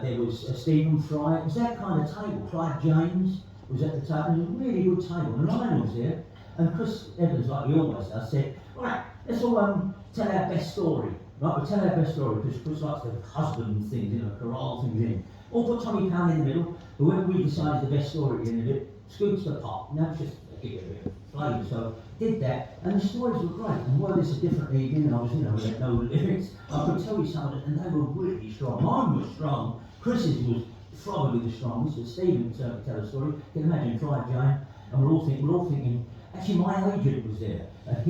there was Stephen Fry. It was that kind of table. Clive James was at the table. It was a really good table, and Lionel was there, and Chris Evans, like he always does, said, right, let's all tell our best story. Right, we'll tell our best story, because Chris likes to husband things, corral things in. Or put Tommy Pound in the middle. Whoever we decide is the best story at the end of it, scoops the pot. Now it's just to give it a bit of flavour. So did that, and the stories were great. And were this a different evening, and I was, we didn't know the lyrics, I could tell you some of it, and they were really strong. Mine was strong. Chris's was probably the strongest. But Stephen certainly tell a story. You can imagine Clive James, and we're all thinking. Actually, my agent was there, and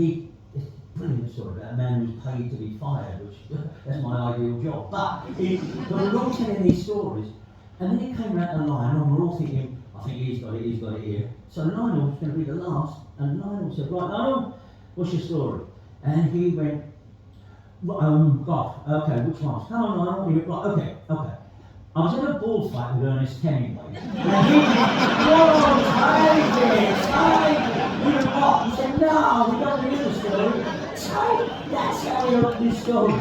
brilliant story about a man who was paid to be fired, which that's my ideal job. But we're all telling these stories, and then it came around to Lionel, and we're all thinking, I think he's got it here. So Lionel was going to be the last, and Lionel said, right, Lionel, what's your story? And he went, God, okay, which ones? Come on, Lionel. He went, right, okay. I was in a bullfight with Ernest Hemingway, and he take it. We went, what? He said, no, we don't hear the story. That's how we got this story. I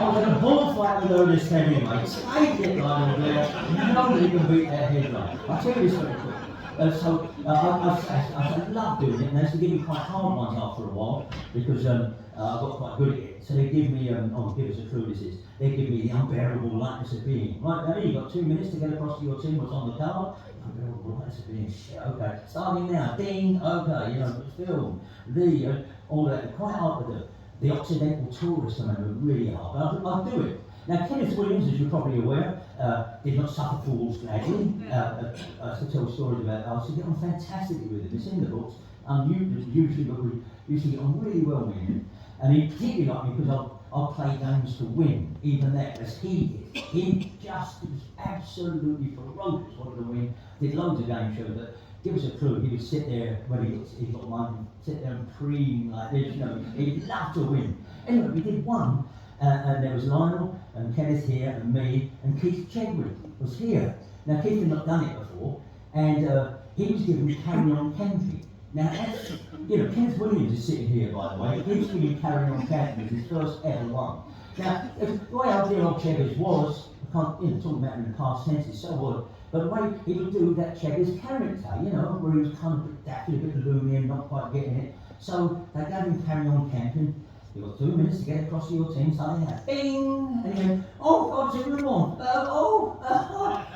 was in a bullfight with Ernest Hemingway. Take it, Lionel Blair. Nobody can beat that headline. I'll tell you this very quick. I love doing it, and they used to give me quite hard ones after a while, because I got quite good at it. So they give me, Give Us a Clue, this is. They give me the unbearable lightness of being. Right, now you've got 2 minutes to get across to your team what's on the card. Unbearable lightness of being. Shit, okay. Starting now. Ding, okay, film, all that. Quite hard to do. The Occidental Tourist, I remember, really hard. But I'll do it. Now, Kenneth Williams, as you're probably aware, did not suffer fools gladly. I used to tell stories about I used to get on fantastically with him. It's in the books. Usually, but we used to get on really well with him. And he particularly liked me because I'll play games to win, even that, as he did. He just was absolutely ferocious, wanted to win. Did loads of game shows, but Give Us a Clue, he would sit there when he got one, sit there and preen like this, he'd love to win. Anyway, we did one, and there was Lionel and Kenneth here and me, and Keith Chegwin was here. Now Keith had not done it before, and he was given Carry On Country. Now that's, Kenneth Williams is sitting here, by the way. He was given Carry On Country, his first ever one. Now, the way our dear old Cheggers was, I can't, talking about him in the past tense, it's so odd, but the way he would do that Cheggers character, where he was kind of daffy, a bit loony and not quite getting it. So they gave him Carry On Camping, You've got 2 minutes to get across to your team, something like bing, and you go, oh, God, it's a good one.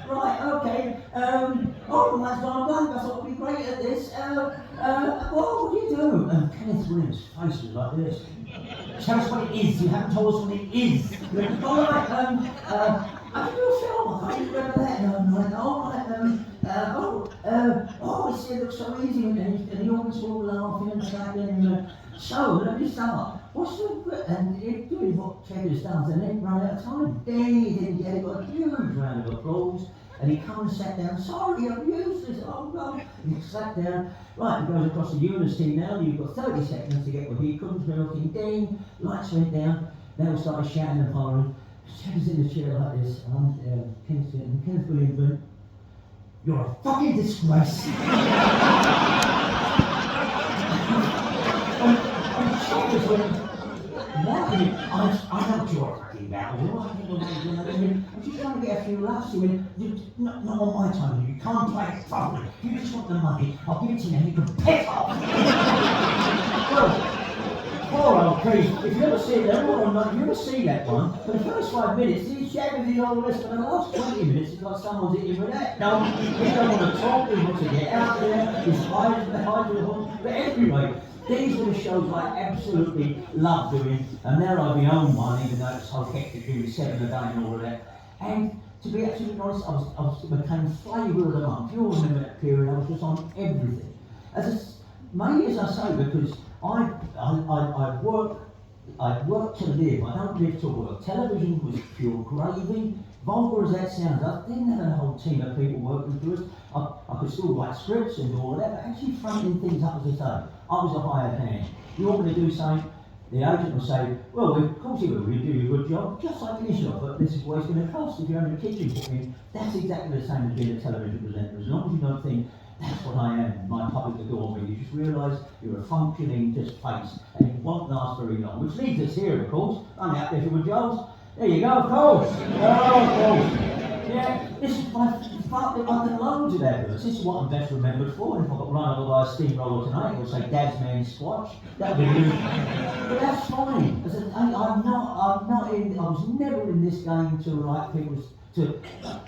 Right, okay. Oh, that's what I'm done. I thought I'd be great at this. What do you do? And Kenneth Williams' face was like this. Tell us what it is. You haven't told us what it is. All right, I can do a film. I can't remember that. It looks so easy. And the audience were all laughing and clapping. So, let me start. What's the good? And it doing what Cheddars does, and then run out of time. He didn't get it. Got a huge round of applause. And he comes and sat down. Sorry, I'm useless. Oh, God. And he sat down. Right, he goes across the Eunice team now. You've got 30 seconds to get what he couldn't. Milking, ding. Lights went down. They all started shouting and hollering. Cheddars in the chair like this. And Kenneth Williams went, "You're a fucking disgrace." and Cheddars went, "What? I know what you're talking about. I'm just trying to get a few laughs. You went, not on my time. You can't play it properly. You just want the money. I'll give it to you and you can piss off." Well, poor old Keith, if you ever see that, if you ever see that one, for the first 5 minutes, he's shouting all the rest, for the last 20 minutes, it's like someone's hitting with that. No, he don't want to talk, he wants to get out there, he's hiding behind the horn. But anyway, these were the shows I absolutely loved doing, and now I own one, even though it's so hectic doing 7 a day and all of that. And to be absolutely honest, I became flavour of the month. You'll remember that period, I was just on everything. Mainly as I say, because I work to live, I don't live to work. Television was pure gravy. Vulgar as that sounds, I didn't have a whole team of people working for us. I could still write scripts and do all of that, but actually fronting things up, as I say, I was a hired hand. You want me to do something, the agent will say, well, of course you will, you do your good job, just like any job, but this is what it's going to cost if you're having a kitchen cooking. That's exactly the same as being a television presenter. As long as you don't think, that's what I am, my public adore me. You just realise you're a functioning just face, and it won't last very long. Which leads us here, of course. I'm out there with Joel's. There you go, of course. Oh, of course. Yeah, this is I've done loads of adverts. This is what I'm best remembered for. And if I got run over by a steamroller tonight, it'll say Dad's Man Squash. That'll be good. But that's fine. I was never in this game to like people.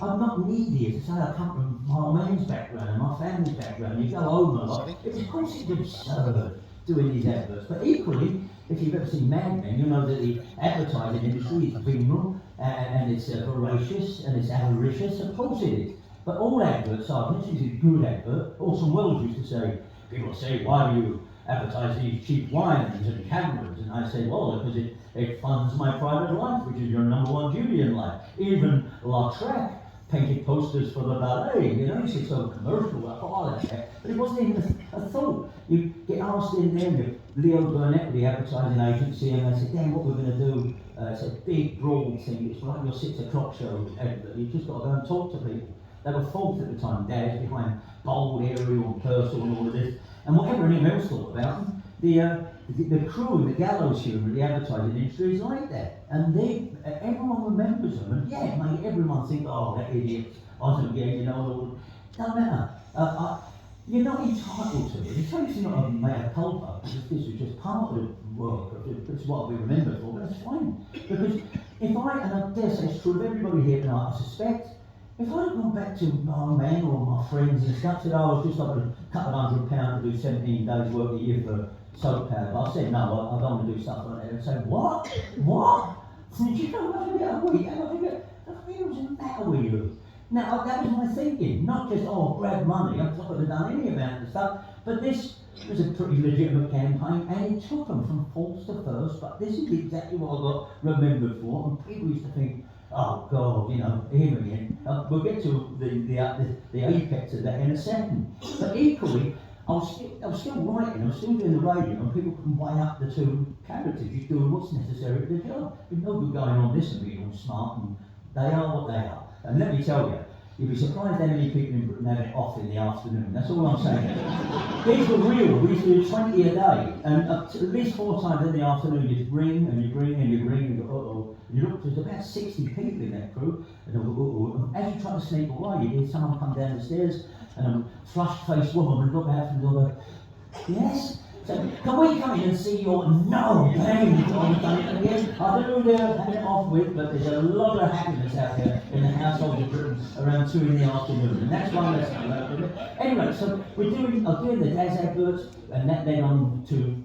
I'm not needy, as I say, I come from my man's background and my family's background. You go home a lot. Of course it's absurd doing these adverts, but equally, if you've ever seen Mad Men, you know that the advertising industry is venal and it's voracious and it's avaricious. Of course it is. But all adverts are. This is a good advert. Orson Welles used to say, people say, why do you advertise these cheap wines and cameras? And I say, well, because it funds my private life, which is your number one duty in life. Even Lautrec painted posters for the ballet, you know, it's so commercial, all that. But it wasn't even a thought. You get asked in there, Leo Burnett, the advertising agency, and they said, Dan, what we're going to do, it's a big, broad thing, it's like your 6 o'clock show, you've just got to go and talk to people. They were false at the time, dads behind bold, Ariel, and Purcell and all of this. And whatever anyone else thought about them, the crew, the gallows humour, the advertising industry is like that. And everyone remembers them. And yeah, it made everyone think, oh, that idiot, Osmond again, you know, doesn't matter. You're not entitled to it. It's obviously not a mea culpa, because this is just part of the work, it's what we remember for, but it's fine. Because and I dare say it's true of everybody here tonight, I suspect, if I'd gone back to my man or my friends and stuff, said, I was just like a couple of £100 to do 17 days work a year for soap powder. I said, no, I don't want to do stuff like that. And say, what? What? Did you know how to get a week? How to get it was that a week? Now, that was my thinking, not just, grab money. I could have done any amount of stuff. But this was a pretty legitimate campaign, and it took them from false to first. But this is exactly what I got remembered for. And people used to think, oh God, you know, him again. We'll get to the apex of that in a second. But equally, I was still writing, I was still doing the radio, and people can weigh up the two characters. You're doing what's necessary for the job. There's no good going on this and being all smart, and they are what they are. And let me tell you, you'd be surprised how many people in Britain have it off in the afternoon. That's all I'm saying. These were real. We used to do 20 a day, and at least 4 times in the afternoon you'd ring and you ring and you ring and you go, uh-oh. And you look, there's about 60 people in that crew, and they go, uh-oh. And as you try to sneak away, you hear someone come down the stairs, and a flushed-faced woman would look out from the door, yes? So can we come in and see your no pain on the done it again? I don't know who they're having it off with, but there's a lot of happiness out there in the household of Britain around 2 in the afternoon, and that's one lesson I learned from it. Anyway, so I'm doing the Daz adverts, and that led on to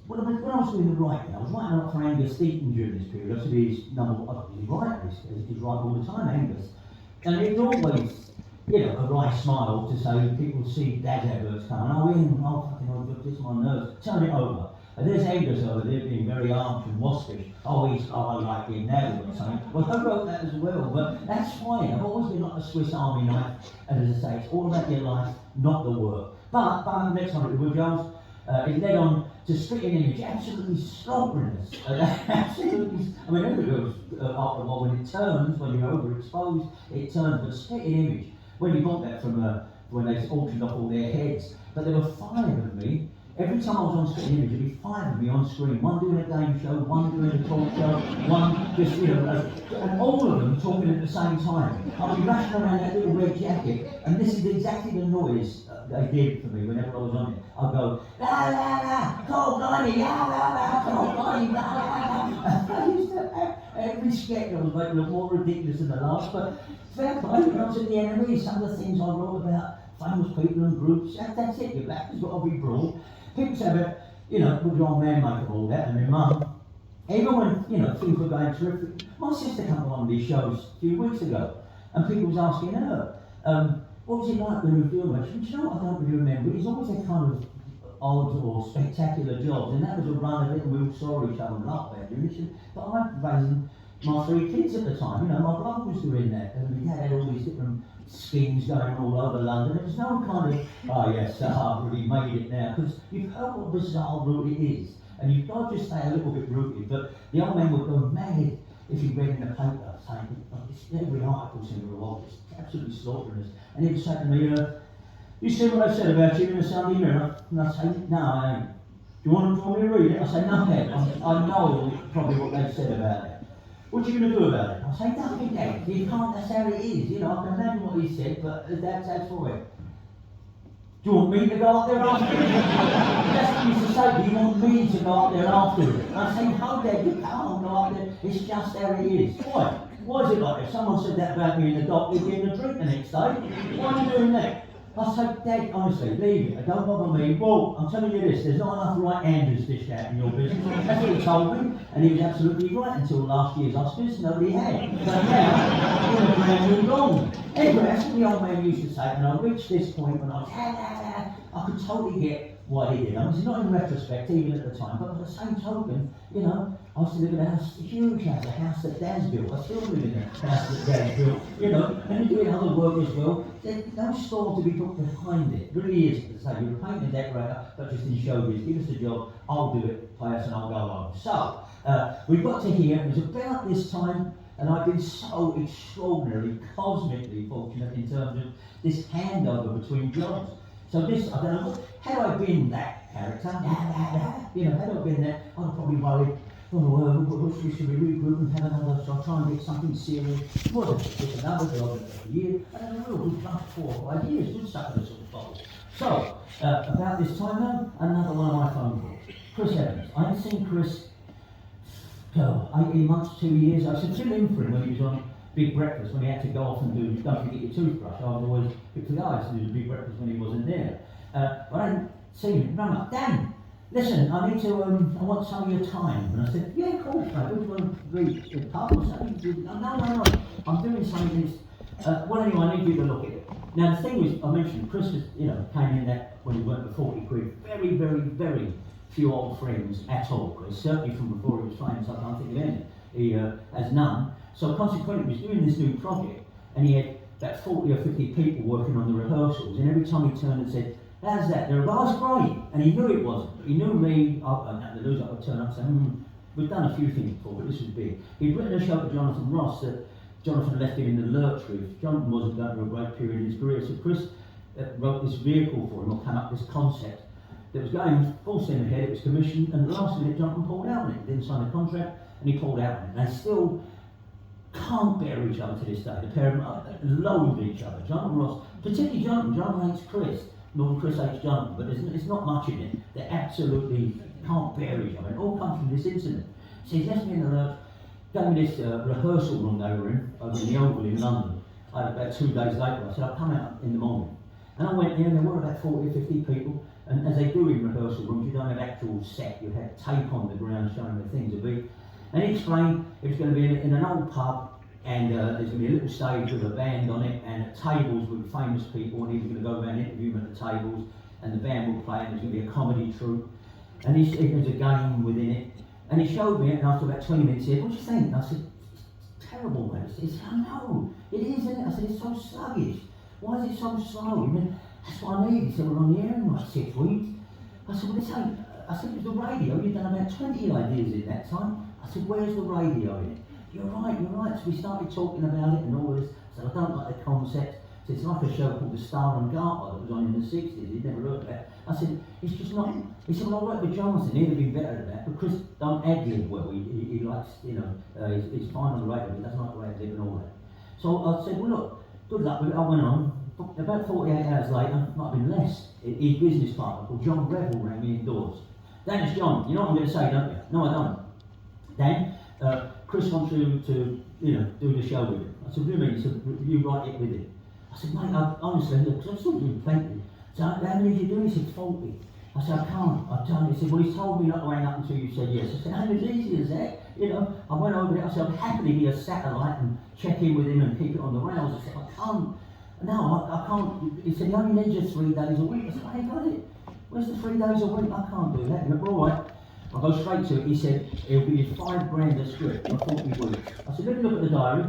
when I was doing the writing. I was writing a lot for Angus Deaton during this period. I said he's right all the time, Angus. And it's always, a wry smile to say people see Daz adverts coming. Oh, Ian, I've got this on my nerves. Turn it over. And there's Angus over there being very armed and waspish. I like him now or something. Well, I wrote that as well, but that's fine. I've always been like a Swiss Army knife. And as I say, it's all about your life, not the work. But next time it will Jones. It led on to Spitting Image, absolutely slaughtering us. Absolutely, I mean, everybody goes after a while when it turns, when you're overexposed, it turns. But Spitting Image, when you bought that from when they auctioned off all their heads, but there were 5 of me. Every time I was on Spitting Image, there'd be 5 of me on screen. One doing a game show, one doing a talk show, one just, and all of them talking at the same time. I'd be rushing around that little red jacket, and this is exactly the noise they did for me whenever I was on it. I'd go, la la la, call blimey, la la la, call blimey, la la la. I used to, every sketch I was making look more ridiculous than the last, but fair play, when I was in the enemy, some of the things I wrote about famous people and groups, that's it, your back has got to be broad. People say about, would your old man make of all that, and my mum, even when, things were going terrific. My sister came on these shows a few weeks ago, and people was asking her, what was it like when you were doing it? She said, I don't really remember. He's always had kind of odd or spectacular jobs, and that was a run of it, and we were sorry each other and laughed at it. She said, but I'm raising my 3 kids at the time, my brother was doing that, and my dad had all these different schemes going all over London. There was no kind of, oh yes, I've really made it now, because you've heard what bizarre route it is, and you've got to just stay a little bit rooted, but the old man would go mad if he read in the paper saying, every article seemed to revolt, it's absolutely slaughtering us, and he would say to me, you see what I said about you in the Sunday Mirror? And I'd say, no, I ain't. Do you want me to read it? I say, no, Dad, I know probably what they said about it. What are you going to do about it? I say, nothing, Dad. You can't, that's how it is. I can imagine what he said, but that's for it. Do you want me to go up there after it? That's what he used to say, do you want me to go up there after it? And I say, no, Dad, you can't go up there. It's just how it is. Why? Why is it like that? Someone said that about me in the dock, we're getting a drink the next day. Why are you doing that? I said, Dad, honestly, leave it. Don't bother me. Well, I'm telling you this, there's not enough right-handers dished out in your business. That's what he told me, and he was absolutely right until last year's Oscars. Nobody had. But now, we're brand new wrong. Anyway, that's what the old man used to say, and I reached this point when I was, I could totally get what he did. I was not in retrospect, even at the time, but by the same token, I used to live in a house, a huge house, a house that Dad's built. I still live in a house that Dad's built, and you're doing other work as well. There's no store to be put behind it. It really is. As I say, you're a painter and decorator, but just in showbiz. Give us a job, I'll do it, pay us, and I'll go home. So, we got to here, it was about this time, and I've been so extraordinarily, cosmically fortunate in terms of this handover between jobs. So this, I don't know, had I been that character, had I been that, I'd have probably worried, we should be regrouping, have another, so I'll try and get something serious. What is it? Just another job a year, and a real good run 4 or 5 years, good stuff in the sort of bottle. So, about this time now, another one of my phone calls. Chris Evans. I hadn't seen Chris 18 months, 2 years. I used to fill in for him when he was on Big Breakfast, when he had to go off and do Don't Forget Your Toothbrush. I was always picked for the guys to do the Big Breakfast when he wasn't there. But I hadn't seen him. Run up, Dan, listen, I need to, I want some of your time. And I said, yeah, of course, mate. Which one? Read the pub or something? No. I'm doing something. Well, anyway, I need you to look at it. Now, the thing was, I mentioned, Chris was, came in that when he went for 40 quid. Very, very, very few old friends at all. Chris, certainly from before he was famous, I can't think of any. He has none. So consequently, he was doing this new project, and he had about 40 or 50 people working on the rehearsals. And every time he turned and said, how's that? They're that's great. And he knew it wasn't. He knew me, the loser, I would turn up and say, we've done a few things before, but this was big. He'd written a show to Jonathan Ross that Jonathan left him in the lurch with. Jonathan wasn't going through a great period in his career, so Chris wrote this vehicle for him, or came up with this concept that was going full steam ahead. It was commissioned, and at the last minute Jonathan pulled out on it. Didn't sign a contract, and he pulled out on it. And they still can't bear each other to this day. The pair of them loathe each other. Jonathan Ross, particularly Jonathan hates Chris. well, Chris H. Johnson, but it's not much in it. They absolutely can't bear each other. It all comes from this incident. So he's left me in the lurch, gave me this rehearsal room they were in, over in the Oval in London. About 2 days later, I said, I'll come out in the morning. And I went there, and there were about 40 or 50 people. And as they do in rehearsal rooms, you don't have actual set, you had tape on the ground showing where things would be. And he explained it was going to be in an old pub, and there's going to be a little stage with a band on it, and tables with famous people, and he was going to go around and interview them at the tables, and the band would play, and there's going to be a comedy troupe. And there's a game within it. And he showed me it, and after about 20 minutes, he said, what do you think? And I said, it's terrible, man. He said, I know, it is, isn't it? I said, it's so sluggish. Why is it so slow? I mean, that's what I need. He said, we're on the air in like 6 weeks. I said, well, this ain't, I said, it was the radio. You've done about 20 ideas in that time. I said, where's the radio in it? You're right. So we started talking about it and all this. I said, I don't like the concept. So it's like a show called The Star and Garter that was on in the 60s. He'd never heard of that. I said, it's just not. He said, well, I worked with Jonathan. He'd have been better at that. But Chris don't ad-lib well. He likes, you know, he's fine on the radio, but he doesn't like the ad-lib and all that. So I said, well, look, good luck with it. I went on. About 48 hours later, might have been less, his business partner called John Revel rang me indoors. Dan, it's John. You know what I'm going to say, don't you? No, I don't. Dan, Chris wants you to, you know, do the show with him. I said, what do you mean? He said, you write it with him. I said, mate, honestly, look, because I'm still doing plenty. So how many did you do? He said, 40. I said, I can't. I told him. He said, well, he's told me not to hang up until you said yes. I said, ain't as easy as that. You know, I went over it. I said, I'd happily be a satellite and check in with him and keep it on the rails. I said, I can't. No, I can't. He said, he only needs you 3 days a week. I said, I ain't got it. Where's the 3 days a week? I can't do that. He went, all right. I'll go straight to it. He said, it'll be $5,000 a script for 40 weeks. I said, let me look at the diary.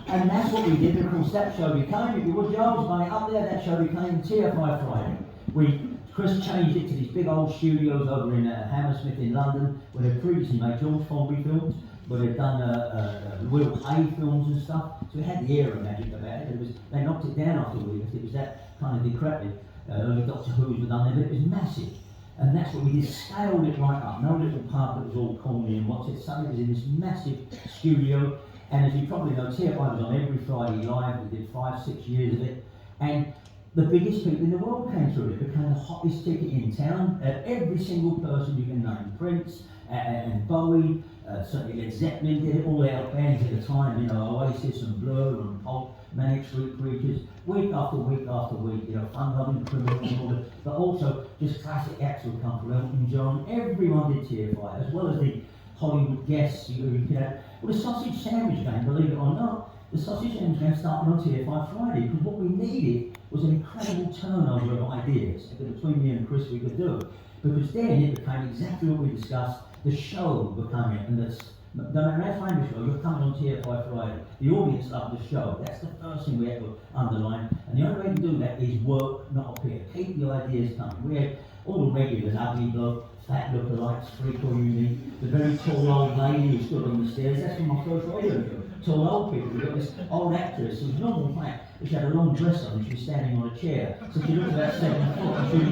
And that's what we did. Of course, that show became, if you would, Joel's money up there, that show became TFI Friday. Chris changed it to these big old studios over in Hammersmith in London, where they previously made George Formby films, where they've done Will Hay films and stuff. So it had the era magic about it. They knocked it down after a week because it was that kind of decrepit. Early Doctor Who's were done there, but it was massive. And that's what we did, scaled it right up. No little pub that was all corny and what's it. So it was in this massive studio. And as you probably know, TFI was on every Friday live. We did 5-6 years of it. And the biggest people in the world came through it. It became the hottest ticket in town. Every single person you can name, Prince and Bowie, certainly Led Zeppelin did it, all the out bands at the time, you know, Oasis and Blur and Pulp, Manic Street Preachers, week after week after week, you know, Fun-Loving Criminals and all that, but also just classic acts would come from Elton John. Everyone did TFI, as well as the Hollywood guests. You know, well, the Sausage Sandwich Game, believe it or not, the Sausage Sandwich Game started on TFI Friday because what we needed was an incredible turnover of ideas. Between me and Chris, we could do it, because then it became exactly what we discussed. The show became it, and no matter how famous you are, you're coming on TFI Friday. The audience loved the show. That's the first thing we had to underline. And the only way to do that is work, not appear. Keep the ideas coming. We had all the regulars, ugly bloke, fat lookalikes, freak or unique, the very tall old lady who stood on the stairs. That's from my first radio show. Tall old people. We've got this old actress who was normal flat. She had a long dress on and she was standing on a chair. So she looked about 7 foot.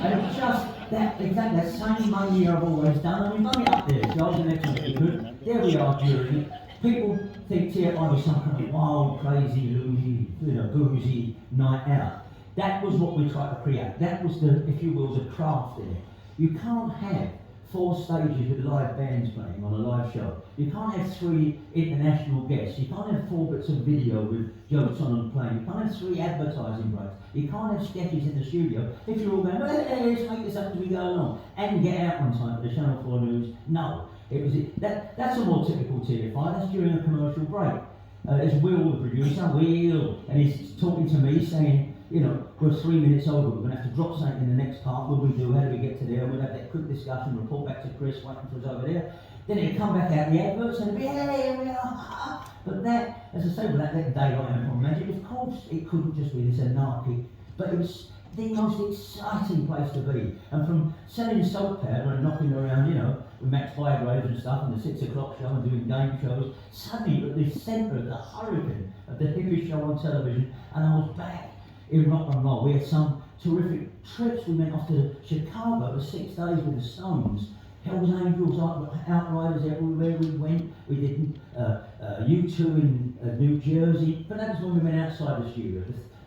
And it was just that, exactly that same mania I've always done. And we've done it up there. So I was an excellent good. There we are during it. People think TFI was some kind of wild, crazy, loony, you know, boozy night out. That was what we tried to create. That was the, if you will, the craft in it. You can't have 4 stages with live bands playing on a live show. You can't have 3 international guests. You can't have 4 bits of video with Joe Sonnon playing. You can't have 3 advertising breaks. You can't have sketches in the studio. If you're all going, hey, let's make this up as we go along, and get out on time for the Channel 4 News, no. That's a more typical TFI. That's during a commercial break. There's Will, the producer, and he's talking to me saying, you know, we're 3 minutes over, we're going to have to drop something in the next part. What do we do? How do we get to there? We'll have that quick discussion, report back to Chris, waiting for us over there. Then it'll come back out the adverts and it'll be, hey, here we are. But that, as I say, with that daylight and magic, of course, it couldn't just be this anarchy, but it was the most exciting place to be. And from selling soap powder and knocking around, you know, with Max Bygraves and stuff, and the 6 o'clock show and doing game shows, suddenly you're at the centre of the hurricane of the hippie show on television, and I was back in rock and roll. We had some terrific trips. We went off to Chicago for 6 days with the Stones. Hell's Angels, Outriders everywhere we went. We did U2 in New Jersey, but that was when we went outside the studio.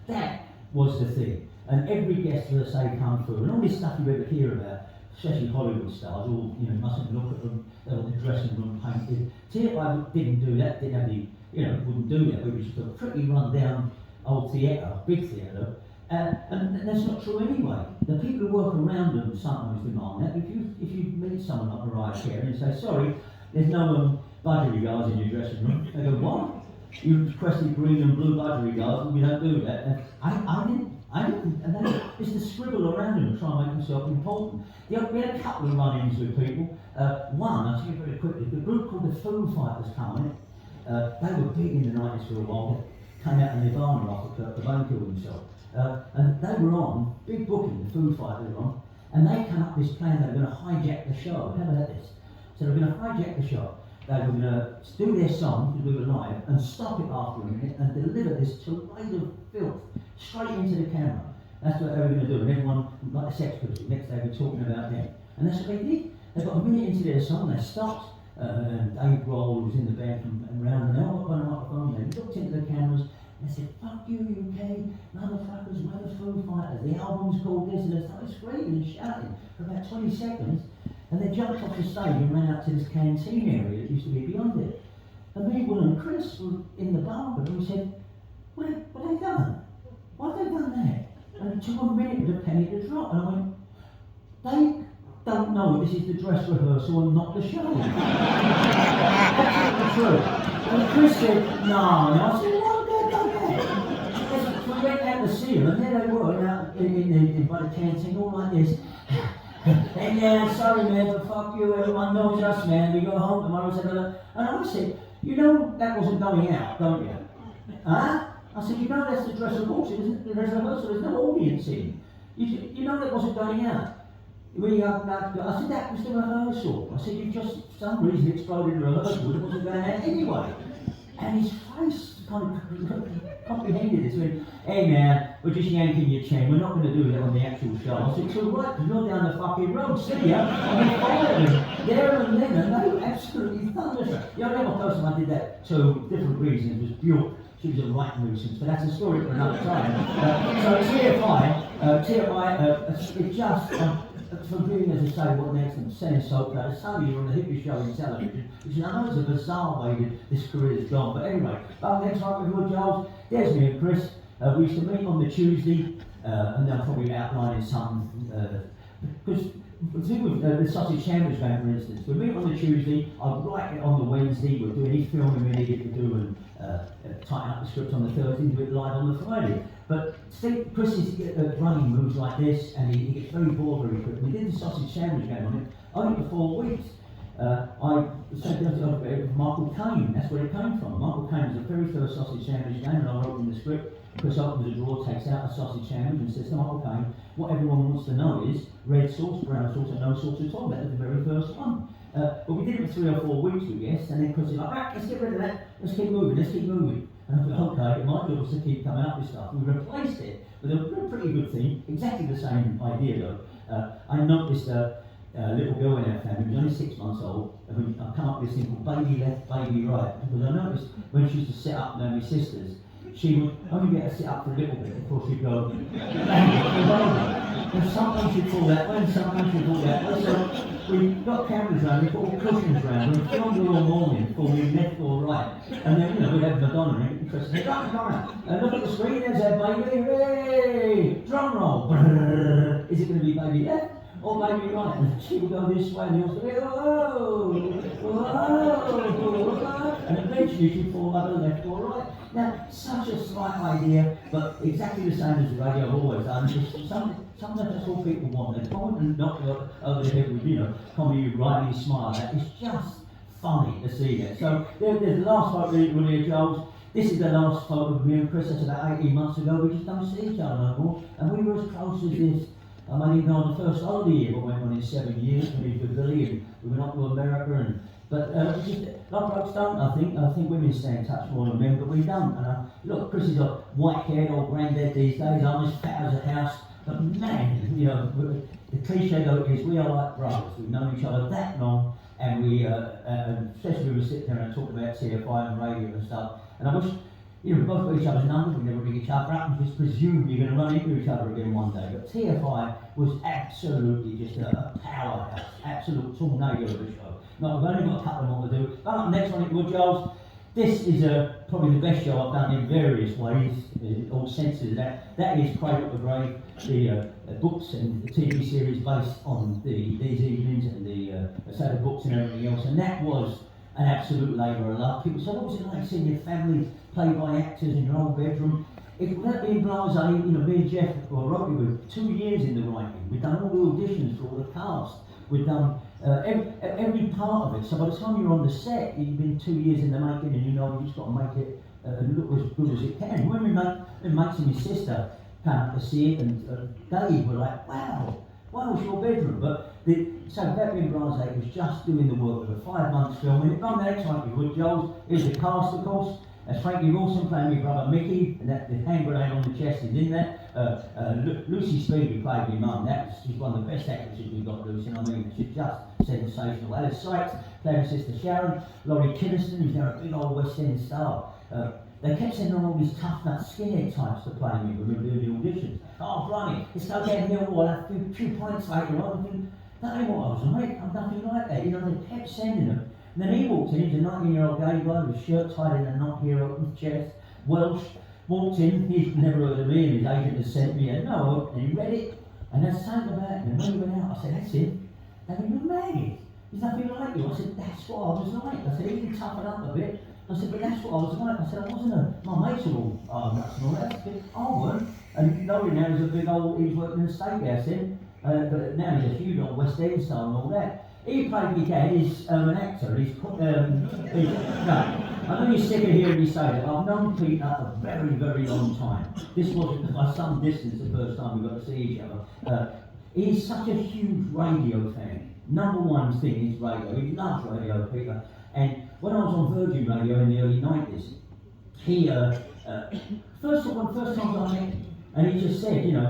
That was the thing. And every guest, as I say, come through, and all this stuff you ever hear about, especially Hollywood stars, all, you know, mustn't look at them, they want the dressing room painted. TFI didn't do that, didn't have the, you know, wouldn't do that. We was just a pretty run down old theatre, big theatre. And that's not true anyway. The people who work around them sometimes demand that. If you meet someone like Mariah Carey and say, sorry, there's no budgie guards in your dressing room, they go, what? You requested green and blue budgie guards, and we don't do that. And I didn't, and then it's to scribble around him and try and make himself important. We had a couple of run-ins with people. One, I'll tell you very quickly, the group called the Foo Fighters come in. They were big in the 90s for a while. They came out of Nirvana after Kurt Cobain killed himself. And they were on, big booking, the Foo Fighters were on, and they came up with this plan they were going to hijack the show. How about this? So they were going to hijack the show. They were going to do their song, because we were live, and stop it after a minute and deliver this tirade of filth straight into the camera. That's what they were going to do, and everyone, like the Sex Pistols, next day we're talking about them. And that's what they did. They got a minute into their song, they stopped, and Dave Grohl, who was in the band from around, and they all got on a microphone, they looked into the cameras, and they said, fuck you, UK, motherfuckers, we're the Foo Fighters, the album's called this, and they started screaming and shouting for about 20 seconds, and they jumped off the stage and ran out to this canteen area that used to be beyond it. And me, Will and Chris were in the bar, and we said, what have they done? Why have they done that? And it took a minute with a penny to drop, and I went, they don't know this is the dress rehearsal and not the show. That's the truth. And Chris said, no, and I said, why have they done that? So we went out to see them, and there they were out in by the canteen, all like this. And yeah, sorry man, but fuck you, everyone knows us man, we go home tomorrow, and I said, you know that wasn't going out, don't you? Huh? I said, you know that's the dress rehearsal, there's no audience in. You know that wasn't going out. I said, that was the rehearsal. I said, you just, for some reason, exploded the rehearsal, it wasn't going out anyway. And his face kind of comprehended this. Went, hey man, we're just yanking your chain, we're not going to do that on the actual show. I said, so right, because you're down the fucking road, see ya? And we followed them there and then, and they were absolutely thunderstruck. The only other person I did that to different reasons was Bjork. She was a right nuisance, but that's a story for another time. So TFI, it just, from doing, as I say, what makes them send soap out. Suddenly you're on the hippie show in television, which I know is a bizarre way that this career has gone, but anyway, next time with Will Giles, there's me and Chris. We used to meet on the Tuesday, and they'll probably outline some, because the thing with the Sausage Sandwich game, for instance, we meet on the Tuesday, I'd write it on the Wednesday, we'll do any filming we needed to do and tighten up the script on the Thursday, do it live on the Friday. But Steve, Chris is running moves like this, and he gets very bored very quickly. We did the Sausage Sandwich game on it, only for 4 weeks. I said Michael Caine, that's where it came from. Michael Caine was the very first Sausage Sandwich game, and I wrote in the script. Chris opens a drawer, takes out a sausage sandwich and says to Michael Caine, what everyone wants to know is red sauce, brown sauce, and no sauce at all. That was the very first one. But we did it for 3 or 4 weeks, we guess, and then Chris was like, right, let's get rid of that, let's keep moving. And I thought, okay, it might be able to keep coming up with stuff. We replaced it with a pretty good thing, exactly the same idea though. I noticed a little girl in our family, who was only 6 months old, and I come up with this thing called baby left, baby right, because I noticed when she used to sit up near my sisters, she would only get her sit up for a little bit before she'd go, and sometimes she'd fall that way, and sometimes she'd fall that way. So we got cameras around, we put all cushions around, and we filmed her all morning, falling left or right. And then, we'd have Madonna in, and Chris said, right, Madonna, look at the screen, there's our baby, hooray! Drum roll, brrr. Is it going to be baby left? Or baby right, and she would go this way, and the other way, whoa, and eventually she'd fall either left or right. Now, such a slight idea, but exactly the same as the radio I've always done. Sometimes that's all people want. They want to knock you over the head with, comedy you rightly smile at. It's just funny to see that. So there's the last photo of Willie Giles. This is the last photo of me and Chris. That's about 18 months ago. We just don't see each other no more. And we were as close as this. I didn't go on the first holiday ever went on in 7 years when he was with Billy, and we went up to America, but just like blokes don't, I think women stay in touch more than men, but we don't. And look, Chris is a white-haired old granddad these days, I'm as fat as a house, but man, the cliche though is we are like brothers. We've known each other that long, and we, especially when we sit there and talk about TFI and radio and stuff, and I wish you know, we both got each other's numbers, we never ring each other up and just presume you're going to run into each other again one day. But TFI was absolutely just a powerhouse, absolute tornado of a show. Now, we've only got a couple more to do. Next one, Wood Giles. This is probably the best show I've done in various ways, in all senses of that. That is Cradle to Grave, the books and the TV series based on these evenings and the books and everything else. And that was an absolute labour of love. People said, what was it like seeing your family played by actors in your old bedroom? Without being blasé, you know, me and Jeff wrote it with 2 years in the writing. We've done all the auditions for all the cast. We've done every part of it. So by the time you're on the set, you've been 2 years in the making, and you know you've just got to make it look as good as it can. When my mates and my sister came up to see it, and they were like, wow, it's your bedroom. But so without being blasé, it was just doing the work of a 5 months film. And it done the next one with Wood Giles. Here's the cast, of course. Frankie Wilson playing my brother Mickey, and that the hand grenade on the chest is in there. Lucy Speed, who played my mum, she's one of the best actresses we've got, Lucy. I mean, she's just sensational. Alice Sykes playing her sister Sharon. Laurie Kinniston, who's now a big old West End star. They kept sending on all these tough nut skinhead types to play me when we were doing the auditions. Oh, blimey, it's no getting here, I'll have a few pints later on. Thinking, that ain't what I was like. I'm nothing like that. You know, they kept sending them. And then he walked in, he's a 19-year-old gay guy with his shirt tied in a knot here up his chest, Welsh, walked in, he's never heard of me, and his agent has sent me a note, and he read it, and there's something about him, and when he went out, I said, that's him. They went, you're mad, he's nothing like you. I said, that's what I was like. I said, he didn't toughen up a bit. I said, but that's what I was like. I said, I wasn't my mates were all nuts and all that. I weren't. And Laurie now is a big old, he was working in a steakhouse then, but now he's a huge old West End star and all that. He played my dad, he's an actor, no, I know you're sick of hearing me say that. I've known Pete a very, very long time. This wasn't by some distance the first time we got to see each other. He's such a huge radio fan. Number one thing is radio. He loves radio, Peter. And when I was on Virgin Radio in the early 90s, he, first time I met him, and he just said, you know,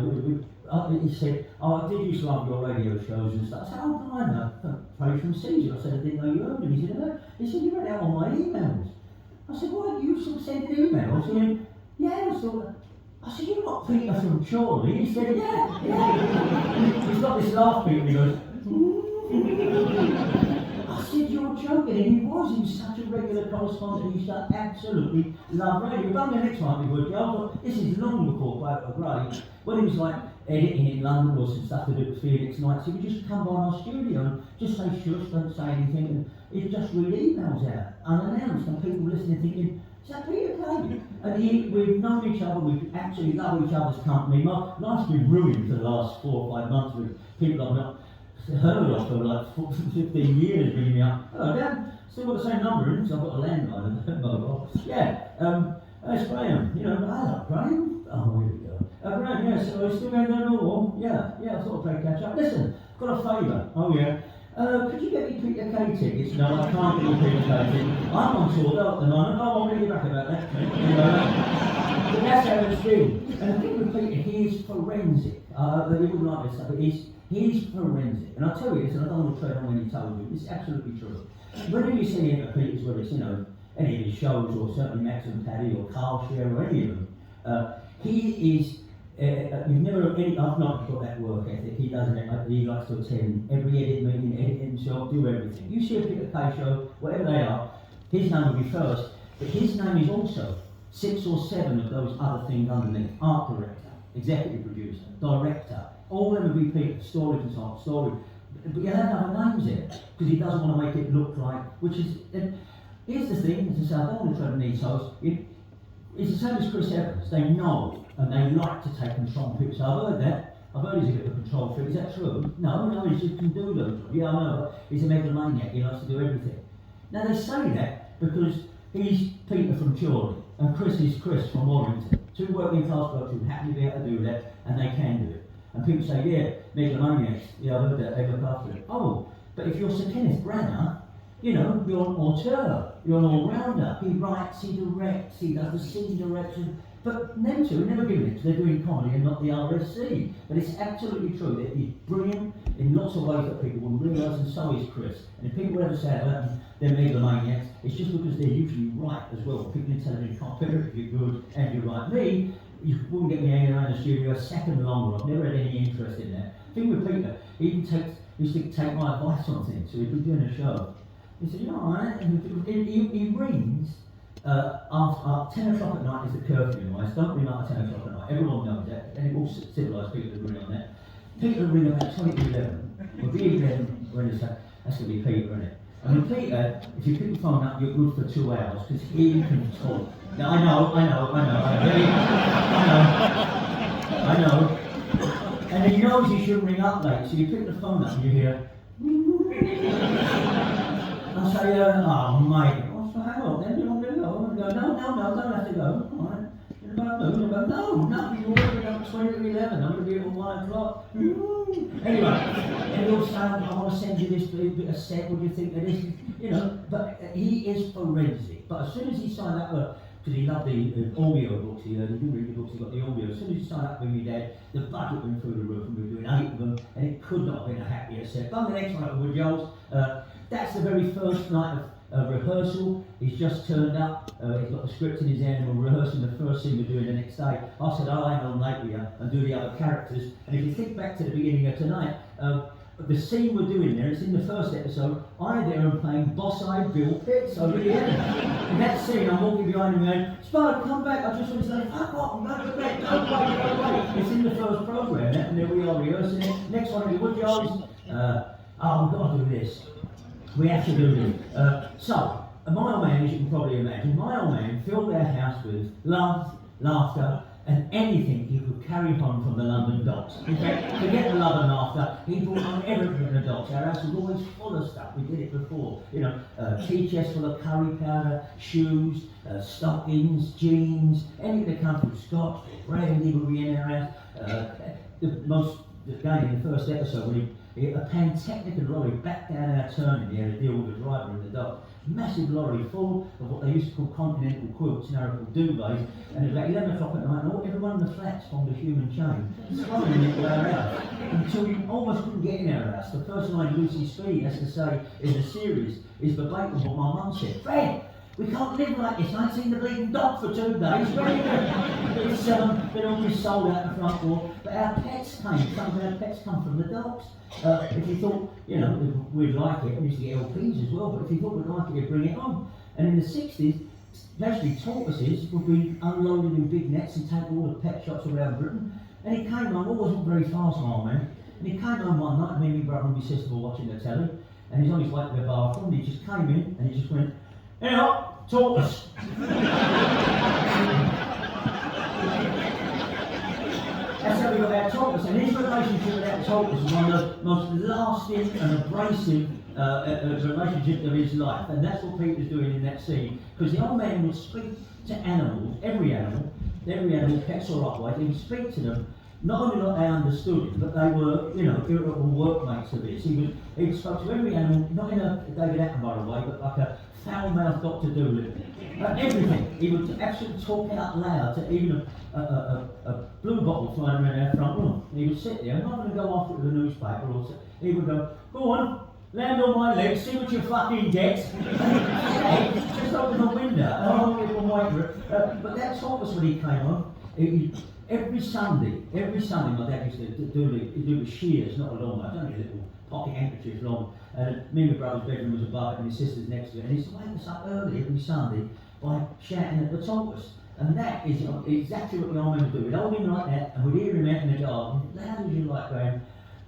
he said, oh, I did used to love your radio shows and stuff. I said, oh, I know, Praise from Caesar. I said, I didn't know you heard them. He said, no. He said, you read out all my emails. I said, what, you still sending emails? He went, yeah, I still. I said, you're not Peter from Chorley? He said, yeah. He's got this laugh, Peter, and he goes, I said, you're joking, and he was such a regular correspondent. He used to absolutely love radio. We've done the next one, we would go. This is long before Cradle to Grave. When he was like editing in London or some stuff to do with Felix Nights, he would just come by our studio and just say shush, don't say anything, and he'd just read emails out, unannounced, and people listening thinking, is that Peter Craig? And we've known each other, we actually love each other's company. My life's been ruined for the last 4 or 5 months with people I've not heard of for like 15 years ringing me up. Hello, Dad. Still got the same number in, so I've got a landline and mobile. Yeah, it's Graham. You know, hello, Graham. Oh, here we go. Graham, yeah, so we're still going down the wall. Yeah, I thought I'd play catch up. Listen, got a favour. Oh, yeah. Could you get me Peter Kay tickets? No, I can't get you Peter Kay tickets. I'm on tour though at the moment. Oh, I'll ring you back about that. But that's how it's been. And the thing with Peter, he is forensic. You wouldn't like this stuff, but he's forensic. And I'll tell you this, and I don't want to tread on when he told you, it's absolutely true. Whenever you see him at Peter's, whether it's, you know, any of his shows, or certainly Max and Paddy, or Carl Share, or any of them, he is, you've never heard any, I've not got that work ethic. He doesn't, he likes to attend every edit meeting, edit himself, do everything. You see a Peter Kay show, whatever they are, his name will be first, but his name is also 6 or 7 of those other things underneath. Art director, executive producer, director, all of them will be Peter, story consultant, story. But you have other names there, because he doesn't want to make it look like, which is, here's the thing, as I say, I don't want to try to need hosts. It's the same as Chris Evans. They know, and they like to take control of people. So I've heard that. I've heard he's a bit of a control freak. Is that true? No, he just can do those. Yeah, I know, but he's a megalomaniac. He likes to do everything. Now they say that because he's Peter from Chorley, and Chris is Chris from Warrington. 2 working class blokes who happen to be able to do that, and they can do it. And people say, yeah, megalomaniacs. Yeah, I've heard that. They look after it. Oh, but if you're Sir Kenneth Branagh, you know, you're an auteur, you're an all-rounder. He writes, he directs, he does the scene direction. But them two are never given it, 'cause they're doing comedy and not the RSC. But it's absolutely true that he's brilliant in lots of ways that people wouldn't realise, and so is Chris. And if people ever say about them, they're megalomaniacs, it's just because they're usually right as well. People in television can't figure it if you're good and you're right. Me, you wouldn't get me hanging around the studio a second longer. I've never had any interest in that. The thing with Peter, he used to take my advice on things. So he'd be doing a show. He said, you know, he rings after 10 o'clock at night is the curfew noise. Don't ring after 10 o'clock at night. Everyone knows that. And all civilised people that ring on that. Peter will ring about 20 to 11. Well, be 11 when it's that's going to be Peter, isn't it? I mean, Peter, if you pick the phone up, you're good for 2 hours because he can talk. Now, I know. And he knows he shouldn't ring up late, so you pick the phone up and you hear, I say, oh mate, so hang on then, you want me to go? And go, no, don't have to go. All right. And about, no, you're already up 20 to 11, I'm going to be at 1 o'clock. Anyway, and he'll say, I want to send you this bit of set, what do you think of this? You know, but he is forensic. But as soon as he signed up, because he loved the audio books, he didn't read the books, he got the audio. As soon as he signed up with me dad, the budget went through the roof, and we were doing 8 of them, and it could not have been a happier set. Done the next one at Wood Joel's. That's the very first night of rehearsal. He's just turned up, he's got the script in his hand, and we're rehearsing the first scene we're doing the next day. I said, I'll hang on late with you and do the other characters. And if you think back to the beginning of tonight, the scene we're doing there, it's in the first episode, I there am playing boss-eyed Bill Pitts over the end. In that scene, I'm walking behind him going, Spud, come back, I just want to say, fuck off, go to bed, don't wait. It's in the first programme, and there we are rehearsing it. Next one, Wood Joel's, we've got to do this. We have to do this. So, my old man, as you can probably imagine, my old man filled our house with love, laughter, and anything he could carry home from the London docks. In fact, forget the love and laughter, he brought home everything from the docks. Our house was always full of stuff, we did it before. You know, tea chest full of curry powder, shoes, stockings, jeans, anything that comes from Scotch, brandy would be in our house. Again, in the first episode, when a Pantechnicon lorry backed down our turning there to deal with the driver in the dock. Massive lorry full of what they used to call continental quilts, now called duvets, and at about 11 o'clock at night, and everyone in the flats formed a human chain, swallowing it to our house, until you almost couldn't get in our house. The first line Lucy Speed has to say in the series is verbatim what my mum said. Fred, we can't live like this. I ain't seen the bleeding dog for 2 days. It's been all just sold out the front door. But our pets came. Some of our pets come from the dogs. If you thought, you know, we'd like it, we used to get LPs as well, but if you thought we'd like it, you'd bring it on. And in the 60s, especially tortoises would be unloaded in big nets and taken all the pet shops around Britain. And he came home, wasn't very fast, my man. And he came home one night, me and my brother and my sister were watching the telly, and he's on his way to the bathroom, and he just came in, and he just went, "Hey, tortoise." That's how we got our tortoise, and his relationship with that tortoise is one of the most lasting and abrasive relationships of his life, and that's what Peter's doing in that scene, because the old man would speak to animals, every animal, pets or otherwise, he would speak to them, not only like they understood it, but they were, you know, irritable workmates of his. He would spoke to every animal, not in a David Attenborough way, but like a foul-mouthed Dr. Dolittle. Everything. He would absolutely talk out loud to even a blue bottle flying around our front room. And he would sit there, not going to go after it with a newspaper, or he would go on, land on my legs, see what you fucking get. Just open the window. But that's always when he came on. Every Sunday, my dad used to do the shears, not a lawnmower, only a little pocket handkerchief long. Me and my brother's bedroom was above it, and his sister's next to it. And he used to wake us up early every Sunday by shouting at the tortoise. And that is exactly what the old man would do. We'd hold him like that, and we'd hear him out in the garden, loud as you like, going,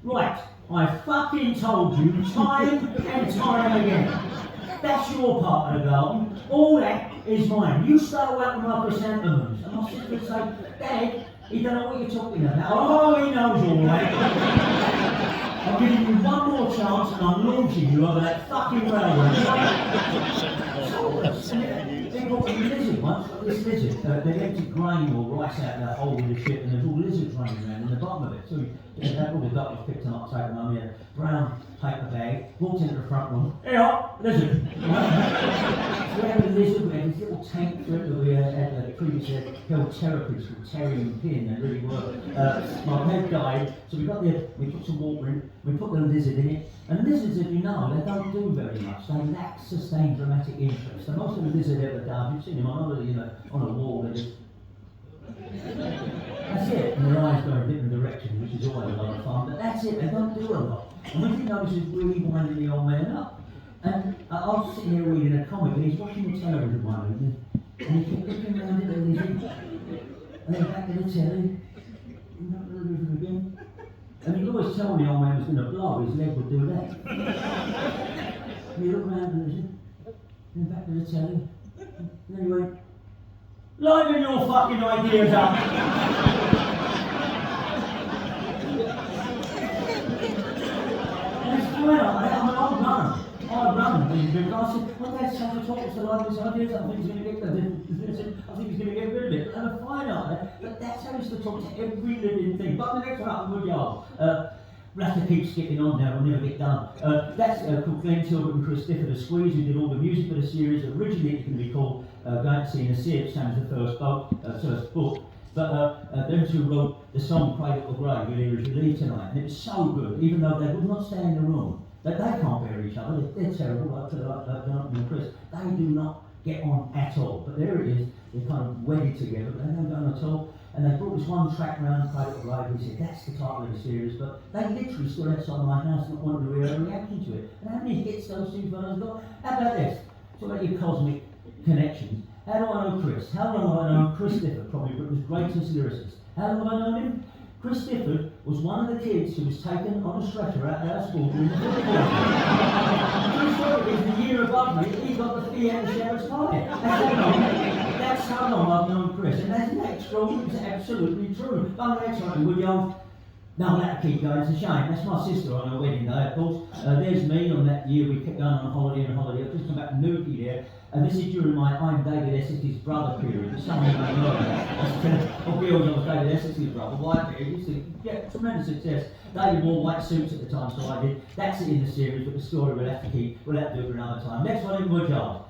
"Right, I fucking told you time and time again. That's your part of the garden. All that is mine. You start working my chrysanthemums." And my sister would say, "Dad, he don't know what you're talking about." "Oh, he knows all right. I'm giving you one more chance and I'm launching you over that fucking railway." They got a lizard once, this lizard, they emptied grain or rice out of that hole in the ship, and there's all lizards running around in the bottom of it. So all the doctors picked them up, taken them, brown paper bag, walked into the front room, hey up, lizard! So we had a lizard, we had this little tank for it that we had previously held terrapins called Terry and Pin, they really were. My pet died, so we put some water in, we put the lizard in it, and lizards, as you know, they don't do very much, they lack sustained dramatic interest. So most of the lizard ever does, you've seen them on a wall, they just that's it, and their eyes go in different directions, which is always a lot of fun, but that's it, they don't do a lot. And we didn't know this was really winding the old man up. And I was sitting here reading a comic, and he's watching the television one evening, and he kept looking around at everything, and then back to the telly, and back to the television again. And he'd always tell me the old man was going to blow, his leg would do that. And he looked around at everything, and then back to the telly, and then he went, liven your fucking ideas up! And it's fine, I'm an old runner. I run. And I said, well, Dad's trying to talk us to liven his ideas up. I think he's going to get rid of it. And I'm fine, aren't I? But that's how he used to talk to every living thing. But the next one up in Woodyard. We'll have to keep skipping on now, we'll never get done. That's called Glenn Tilbert and Chris Difford, the Squeeze, who did all the music for the series. Originally it's going to be called Going to Sea in the Sea, it sounds the first book. But them two wrote the song Cradle to Grave, really was released tonight, and it was so good, even though they would not stay in the room. They can't bear each other, they're terrible, like Jonathan and Chris. They do not get on at all. But there it is, they're kind of wedded together, but they don't get on at all. And they brought this one track around, Cradle to Grave, we said, that's the title of the series, but they literally stood outside my house not wanting to hear a reaction to it. And how many hits those two fellas got? How about this? Talk about your cosmic connections. How do I know Chris? How long have I known Chris Difford, probably Britain's greatest lyricist? How long have I known him? Chris Difford was one of the kids who was taken on a stretcher out of our school during the football. Chris Difford is the year above me, he got the fee out of Sheriff's Pie. That's how long I've known Chris, and that's extraordinary, it's absolutely true. But the next one, Woodyard. No, that'll keep going, it's a shame. That's my sister on her wedding day, of course. There's me on that year, we kept going on holiday. I've just come back from Newquay there. And this is during my I'm David Essex's brother period. Some of you may know that. Or girls, I was David Essex's brother, white beard. Used to get tremendous success. David wore white suits at the time, so I did. That's it in the series, but the story we'll have to do it for another time. Next one in Woodyard.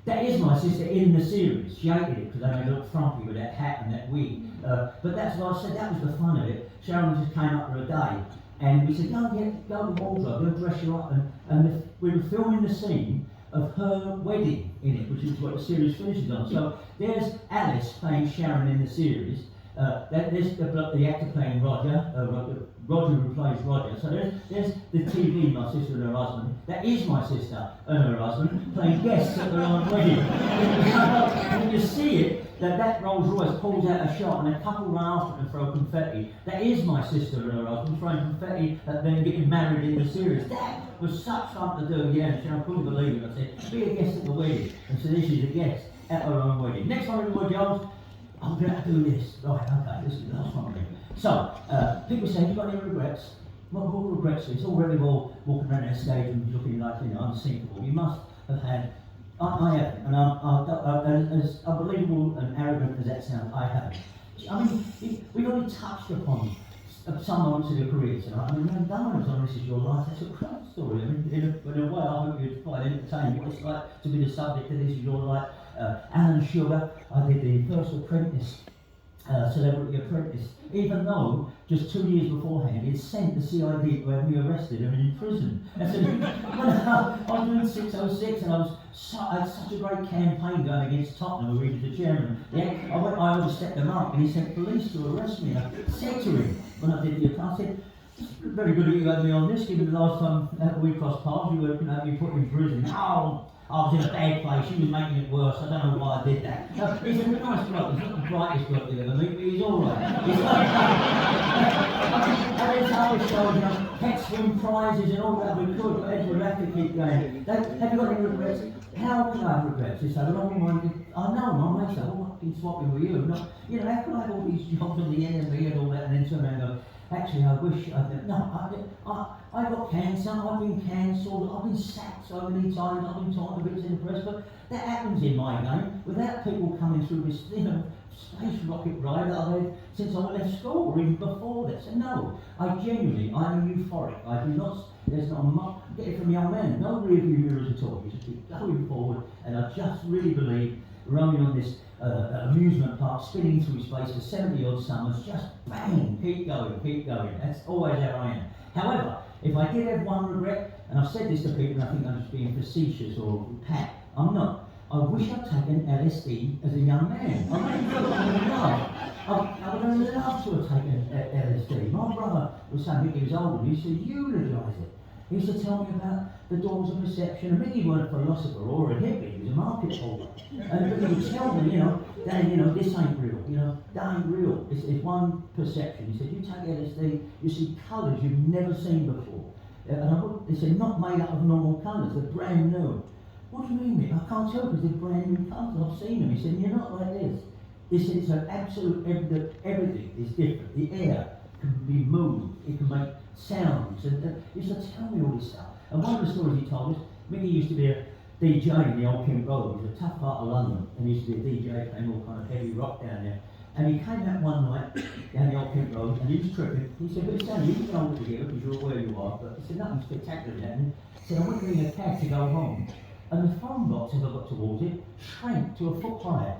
That is my sister in the series. She hated it because they made her look frumpy with that hat and that wig. But that's what I said, that was the fun of it. Sharon just came up for a day and we said, go to the wardrobe, we'll dress you up. And we were filming the scene of her wedding in it, which is what the series finishes on. So there's Alice playing Sharon in the series. There's the actor playing Roger. Roger who plays Roger. So there's the TV, my sister and her husband. That is my sister and her husband playing guests at their own wedding. And you see it, that Rolls Royce pulls out a shot and a couple run after and throw confetti. That is my sister and her husband throwing confetti at them getting married in the series. That was such fun to do, yeah. And I couldn't believe it. I said, be a guest at the wedding. And so this is a guest at her own wedding. Next one in the Woodyard. I'm going to do this. Right, okay, this is the last one. So, people say, have you got any regrets? What regrets? It's all very well walking around that stage and looking like, unsinkable. You must have had, I haven't, and as unbelievable and arrogant as that sounds, I haven't. I mean, we only touched upon some moments of your career tonight. I mean, no one was on This Is Your Life. That's a great story. I mean, in a way, I hope you'd find entertaining what it's like to be the subject of This Is Your Life. Alan Sugar, I did the first Apprentice, Celebrity Apprentice, even though just 2 years beforehand he'd sent the CID to have me arrested and in prison. And so I was doing 606 and I had such a great campaign going against Tottenham, who he was the chairman. Yeah, I overstepped the mark and he sent police to arrest me. And I said to him, when I did the appeal, I said, very good of you had me on this, given the last time we crossed paths, you were put in prison. Oh, I was in a bad place, she was making it worse, I don't know why I did that. He's a nice bloke, he's not the brightest bloke you'll ever meet, but he's alright. And it's how it shows, pets win prizes and all that, we could, but Edward have to keep going. Have you got any regrets? How can I have regrets? You say, well, I know, my mates say, oh, I've been swapping with you. Not, how can I have all these jobs in the enemy and all that, and then turn around and go, actually, I wish I did. No, I got cancer, I've been cancelled, I've been sacked so many times, I've been told to bits in the press, but that happens in my game without people coming through this, space rocket ride that I've had since I left school or even before this. And no, I'm euphoric. I do not, There's not a much, get it from a young man, no rear view mirrors at all. You just keep going forward, and I just really believe running on this amusement park, spinning through space for 70 odd summers, just bang, keep going, keep going. That's always how I am. However, if I did have one regret, and I've said this to people, and I think I'm just being facetious or pat, I'm not. I wish I'd taken LSD as a young man. I would have loved to have taken LSD. My brother was saying, Mickey was older, he used to eulogise it. He used to tell me about the doors of perception, and Mickey weren't a philosopher or a hippie, he was a market holder. And he would tell me, Dan, this ain't real, that ain't real. It's one perception. He said, you take LSD, you see colours you've never seen before. He said, not made up of normal colours, they're brand new. What do you mean, Mick? I can't tell because they're brand new colours, I've seen them. He said, you're not like this. He said, it's an absolute, everything is different. The air can be moved, it can make sounds, and he used to tell me all this stuff. And one of the stories he told us, Mickey used to be a DJ in the Old Kent Road. It was a tough part of London, and he used to be a DJ playing all kind of heavy rock down there. And he came out one night down the Old Kent Road, and he was tripping. He said, but Stanley, you can hold it here because you're where you are. But he said, nothing spectacular happened. He said, I went in a cab to go home, and the phone box, as I got towards it, shrank to a foot high.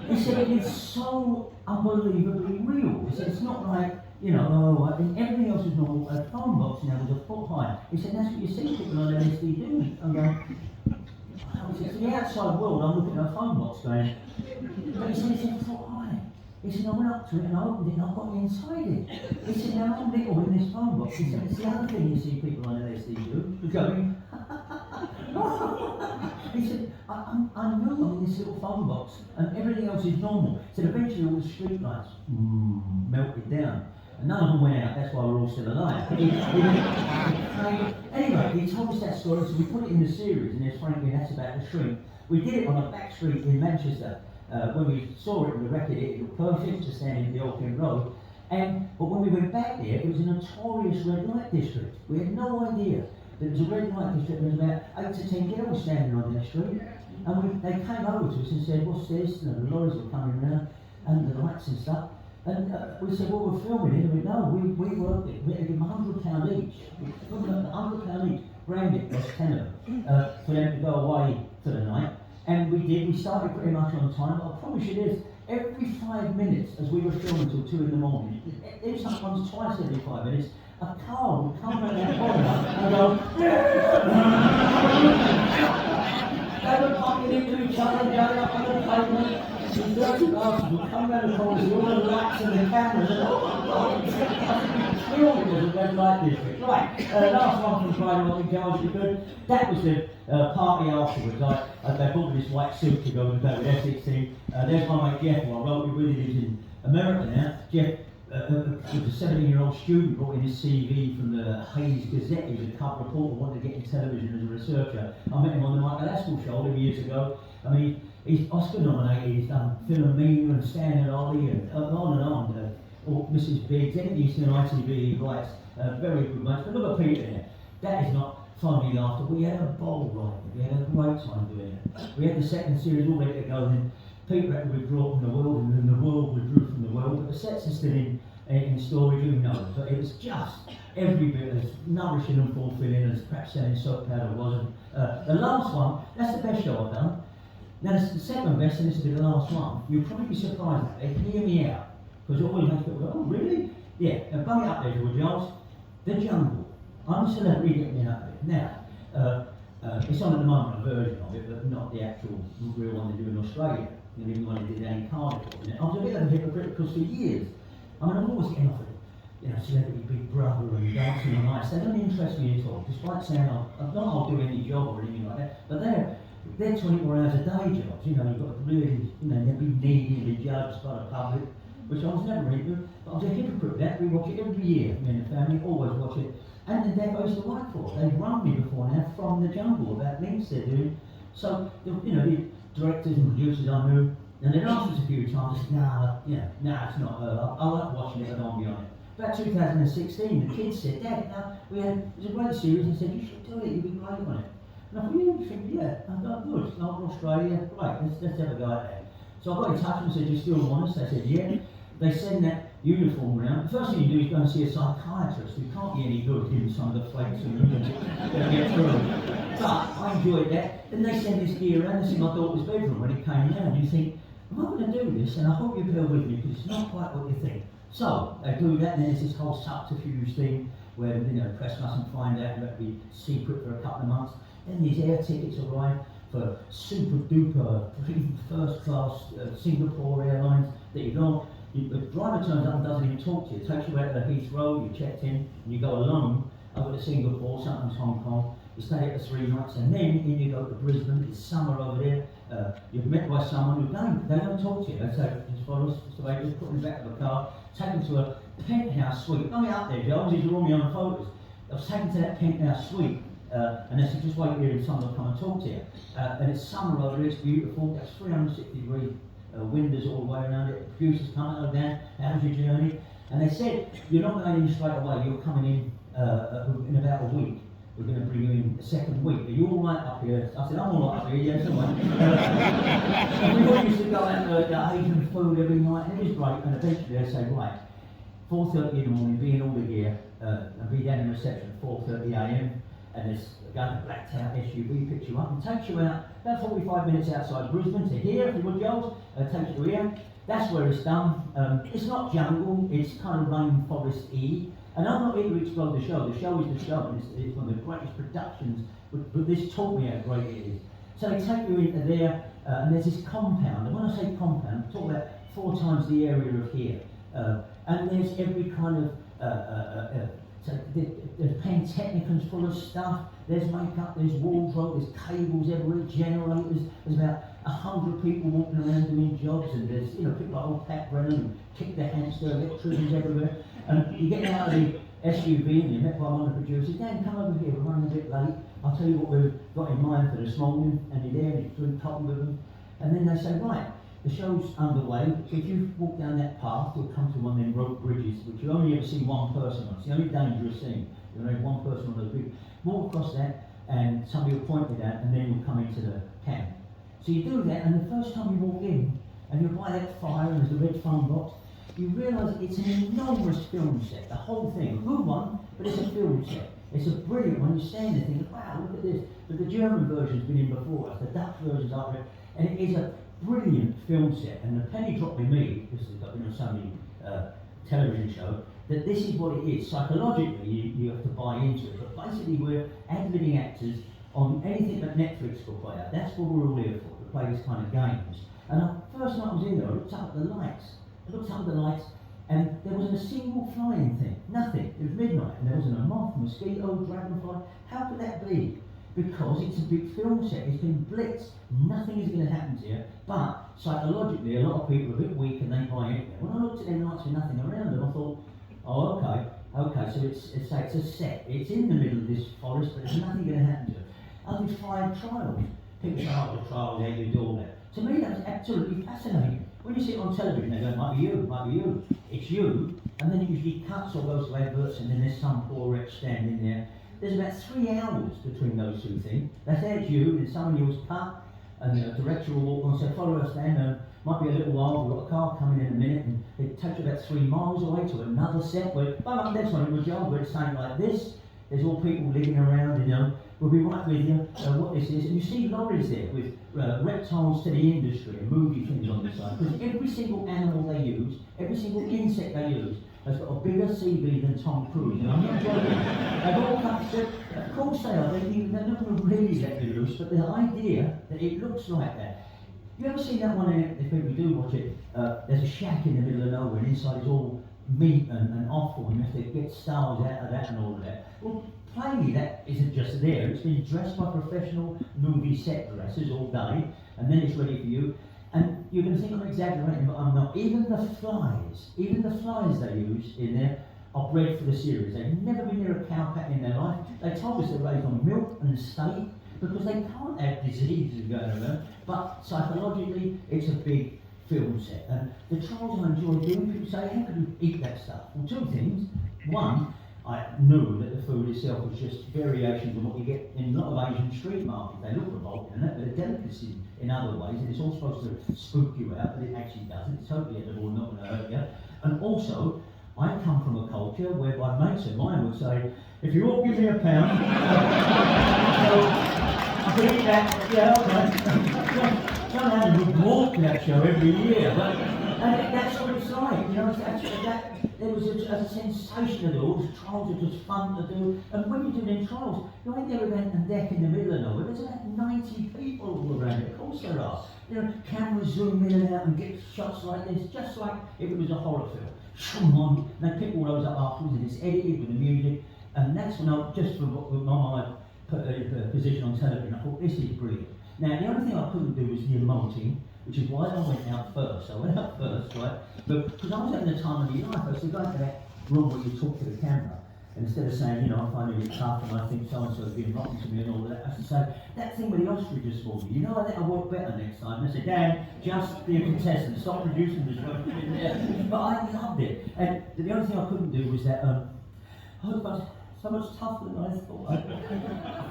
He said, it's so unbelievably real. He said, it's not like, everything else is normal. A phone box now was a foot high. He said, that's what you see people on LSD doing. I'm going, he said, to the outside world, I'm looking at a phone box going, but he said, it's a foot high. He said, I went up to it and I opened it and I got inside it. He said, now I'm little in this phone box. He said, it's the other thing you see people on LSD do. You're going, he said, I know I'm in this little phone box and everything else is normal. He said, eventually all the street lights melted down. And none of them went out, that's why we're all still alive. Anyway, he told us that story, so we put it in the series, and there's frankly, that's about the shrink. We did it on a back street in Manchester. When we saw it in the record, it looked perfect to stand in the Old Kent Road. But when we went back there, it was a notorious red light district. We had no idea that it was a red light district. There was about 8 to 10 girls standing on that street. And they came over to us and said, what's this? And the lorries were coming around, and the lights and stuff. And we said, well, we're filming it. And we no, we worked it. We had to give them £100 each. £100 each, branded, that's 10 of them, for them to go away for the night. And we did. We started pretty much on time. But I promise you this, every 5 minutes, as we were filming until 2 in the morning, it was sometimes twice every 5 minutes, a car would come around that corner and go, they were bumping into each other, going up on the pavement. The dirty bastards would come around the corners with all the lights and the cameras and we all was a red light district. Right, last one from Friday Rocking Girls, if you could. That was the party afterwards. They bought me this white suit to go with the Essex team. There's my mate Jeff, who I wrote with, he lives in America now. Jeff was a 17-year-old student, brought in his CV from the Hayes Gazette. He was a cub reporter, wanted to get in television as a researcher. I met him on the Michael Aspel show 11 years ago. I mean, he's Oscar nominated, he's done Philomena and Stan and Ollie and on. Or Mrs. Biggs, anything you see on ITV, he writes very good mates. But look at Peter there. That is not funny laughter. We had a ball writing. We had a great time doing it. We had the second series all ready to go, and Peter had to withdraw from the world, and then the world withdrew from the world. But the sets are still in storage, who knows? But it was just every bit as nourishing and fulfilling as perhaps selling soap powder wasn't. The last one, that's the best show I've done. Now the second best, and this will be the last one, you'll probably be surprised at it. Hear me out. Because always have to go, oh really? Yeah, now bung it up there, George Giles. The Jungle. I'm a celebrity getting up there. Now, it's on at the moment, a version of it, but not the actual real one they do in Australia. The even one they did down in Cardiff. I was a bit of a hypocrite because for years, I mean, I'm always getting offered, celebrity Big Brother and dancing on ice. They don't interest me at all, despite saying I'll do any job or anything like that. But they're 24 hours a day jobs. You've got to really, they'll be needy and be judged by the public, which I was never into. But I was a hypocrite with that. We watch it every year, me and the family always watch it. And the Dad goes to work for it. They've run me before now from the Jungle about links they're doing. So, the directors and producers I knew, and they'd asked us a few times, I said, nah, it's not her. I like watching it, I don't want to be on it. About 2016, the kids said, Dad, it was a great series, and said, you should do it, you'd be great on it. And I thought, I'm good. It's not Australia, great, let's have a go at that. So I got in touch and said, you still want us? They said, yeah. they send that uniform around. The first thing you do is go and see a psychiatrist who can't be any good given some of the flakes and lunatic that get through. But I enjoyed that. Then they send this gear around. This is my daughter's bedroom when it came round. You think, am I going to do this? And I hope you bear with me because it's not quite what you think. So they do that, and then there's this whole subterfuge thing where the press mustn't find out, you have to be secret for a couple of months. Then these air tickets arrive for super duper, first class Singapore Airlines that you don't. The driver turns up and doesn't even talk to you. Takes you out to Heathrow, you checked in, and you go alone over to Singapore, sometimes Hong Kong. You stay there for 3 nights, and then in you go to Brisbane. It's summer over there. You're met by someone who they don't talk to you. They say, just follow us, just wait, just put them back of the car, take them to a penthouse suite. Not up there, Joe, these are all me on the photos. I was taken to that penthouse suite, and they said, just wait here and someone will come and talk to you. And it's summer over there, it's beautiful, that's 360 degree windows all the way around it. The producers come out down, how's your journey? And they said, you're not going in straight away, you're coming in about a week. We're going to bring you in the second week. Are you all right up here? I said, I'm all right up here, yeah, someone. And we all used to go out to Asian food every night, and it was great. And eventually they say, right, 4:30 in the morning, be in all the gear, and be down in reception at 4:30 a.m. And this guy in a blacked out SUV picks you up and takes you out about 45 minutes outside Brisbane to here, if you would, Jones, takes you here. That's where it's done. It's not jungle, it's kind of rainforest-y. And I'm not here to explode the show. The show is the show, and it's one of the greatest productions, but this taught me how great it is. So they take you into there, and there's this compound, and when I say compound, I'm talking about 4 times the area of here. And there's every kind of, so there's Pantechnicons full of stuff, there's makeup, there's wardrobe, there's cables everywhere, generators, there's about 100 people walking around doing jobs, and there's people like old Pat Brennan who kick their hamster, electricians everywhere. And you get out of the SUV and you're met by one of the producers, Dan, come over here, we're running a bit late, I'll tell you what we've got in mind for this morning, and you're there and you drink coffee with them, and then they say, right, the show's underway. If you walk down that path, you'll come to one of them rope bridges, which you only ever see one person on. It's the only dangerous thing. You only have one person on those bridges. Walk across that, and somebody will point it out, and then you'll come into the camp. So you do that, and the first time you walk in, and you're by that fire, and there's a red phone box, you realise it's an enormous film set, the whole thing. Who won? But it's a film set. It's a brilliant one. You stand there thinking, wow, look at this. But the German version's been in before us, the Dutch version's up there, and it is a brilliant film set. And the penny dropped in me, because it's got so many television shows, that this is what it is. Psychologically, you have to buy into it. But basically, we're ad-libbing actors on anything that Netflix will play out. That's what we're all here for, to play this kind of games. And the first night I was in there, I looked up at the lights. And there wasn't a single flying thing. Nothing. It was midnight, and there wasn't a moth, mosquito, dragonfly. How could that be? Because it's a big film set. It's been blitzed. Nothing is going to happen to you. But psychologically, a lot of people are a bit weak and they buy into it. When I looked at them lights with nothing around them, I thought, oh, okay. So it's a set. It's in the middle of this forest, but there's nothing going to happen to it. I did 5 trials. People say, oh, the trial, yeah, you do all that. To me, that was absolutely fascinating. When you see it on television, they go, it might be you. It's you, and then it usually cuts or goes to adverts, and then there's some poor wretch standing there. There's about 3 hours between those two things. That's you, and someone you's cut, and the director will walk on and say, follow us down, might be a little while, we've got a car coming in a minute, and it takes you about 3 miles away to another set, where, next one in the job, where it's saying like this, there's all people living around, we'll be right with you, what this is, and you see lorries there with reptiles to the industry and movie things on the side, because every single animal they use, every single insect they use, has got a bigger CV than Tom Cruise, and I'm not joking. They've all come, of course they are, they're not going to really let you loose, but the idea that it looks like that. You ever seen that one, if people do watch it, there's a shack in the middle of nowhere, and inside is all meat and offal, and you have to get stars out of that and all of that. Well, plainly that isn't just there, it's been dressed by professional movie set dressers all day, and then it's ready for you. And you're going to think I'm exaggerating, but I'm not. Even the flies they use in there are bred for the series. They've never been near a cow pat in their life. They told us they're raised on milk and steak because they can't have diseases going around. But psychologically, it's a big film set. And the trials I enjoy doing, people say, how could you eat that stuff? Well, 2 things. One, I knew that the food itself was just variations of what you get in a lot of Asian street markets. They look revolting, but they're delicacies in other ways, and it's all supposed to spook you out, but it actually doesn't. It's totally edible, not going to hurt you. And also, I come from a culture whereby mates of mine would say, if you all give me a pound, so I could eat that, yeah, okay. John Lennon would walk that show every year, but and that's what it's like, you know, it's actually that, there was a sensation of it all, the trials are just fun to do, and when you're doing trials, you're right there with that deck in the middle of nowhere, there's about 90 people all around it, of course there are. You know, cameras zoom in and out and get shots like this, just like if it was a horror film. Come on, and they pick all those up afterwards and it's edited with the music, and that's when I, just for my position on television, I thought, this is brilliant. Now, the only thing I couldn't do was the emoting, which is why I went out first. I went out first, right? But because I was having the time of my life, I said, go to that room where you talk to the camera. And instead of saying, you know, I'm finding it tough and I think so-and-so has been rotten to me and all that, I should say, that thing with the ostriches for me, you know, I think I'll work better next time. And I said, Dan, just be a contestant, stop producing this work. But I loved it. And the only thing I couldn't do was that, so much tougher than I thought.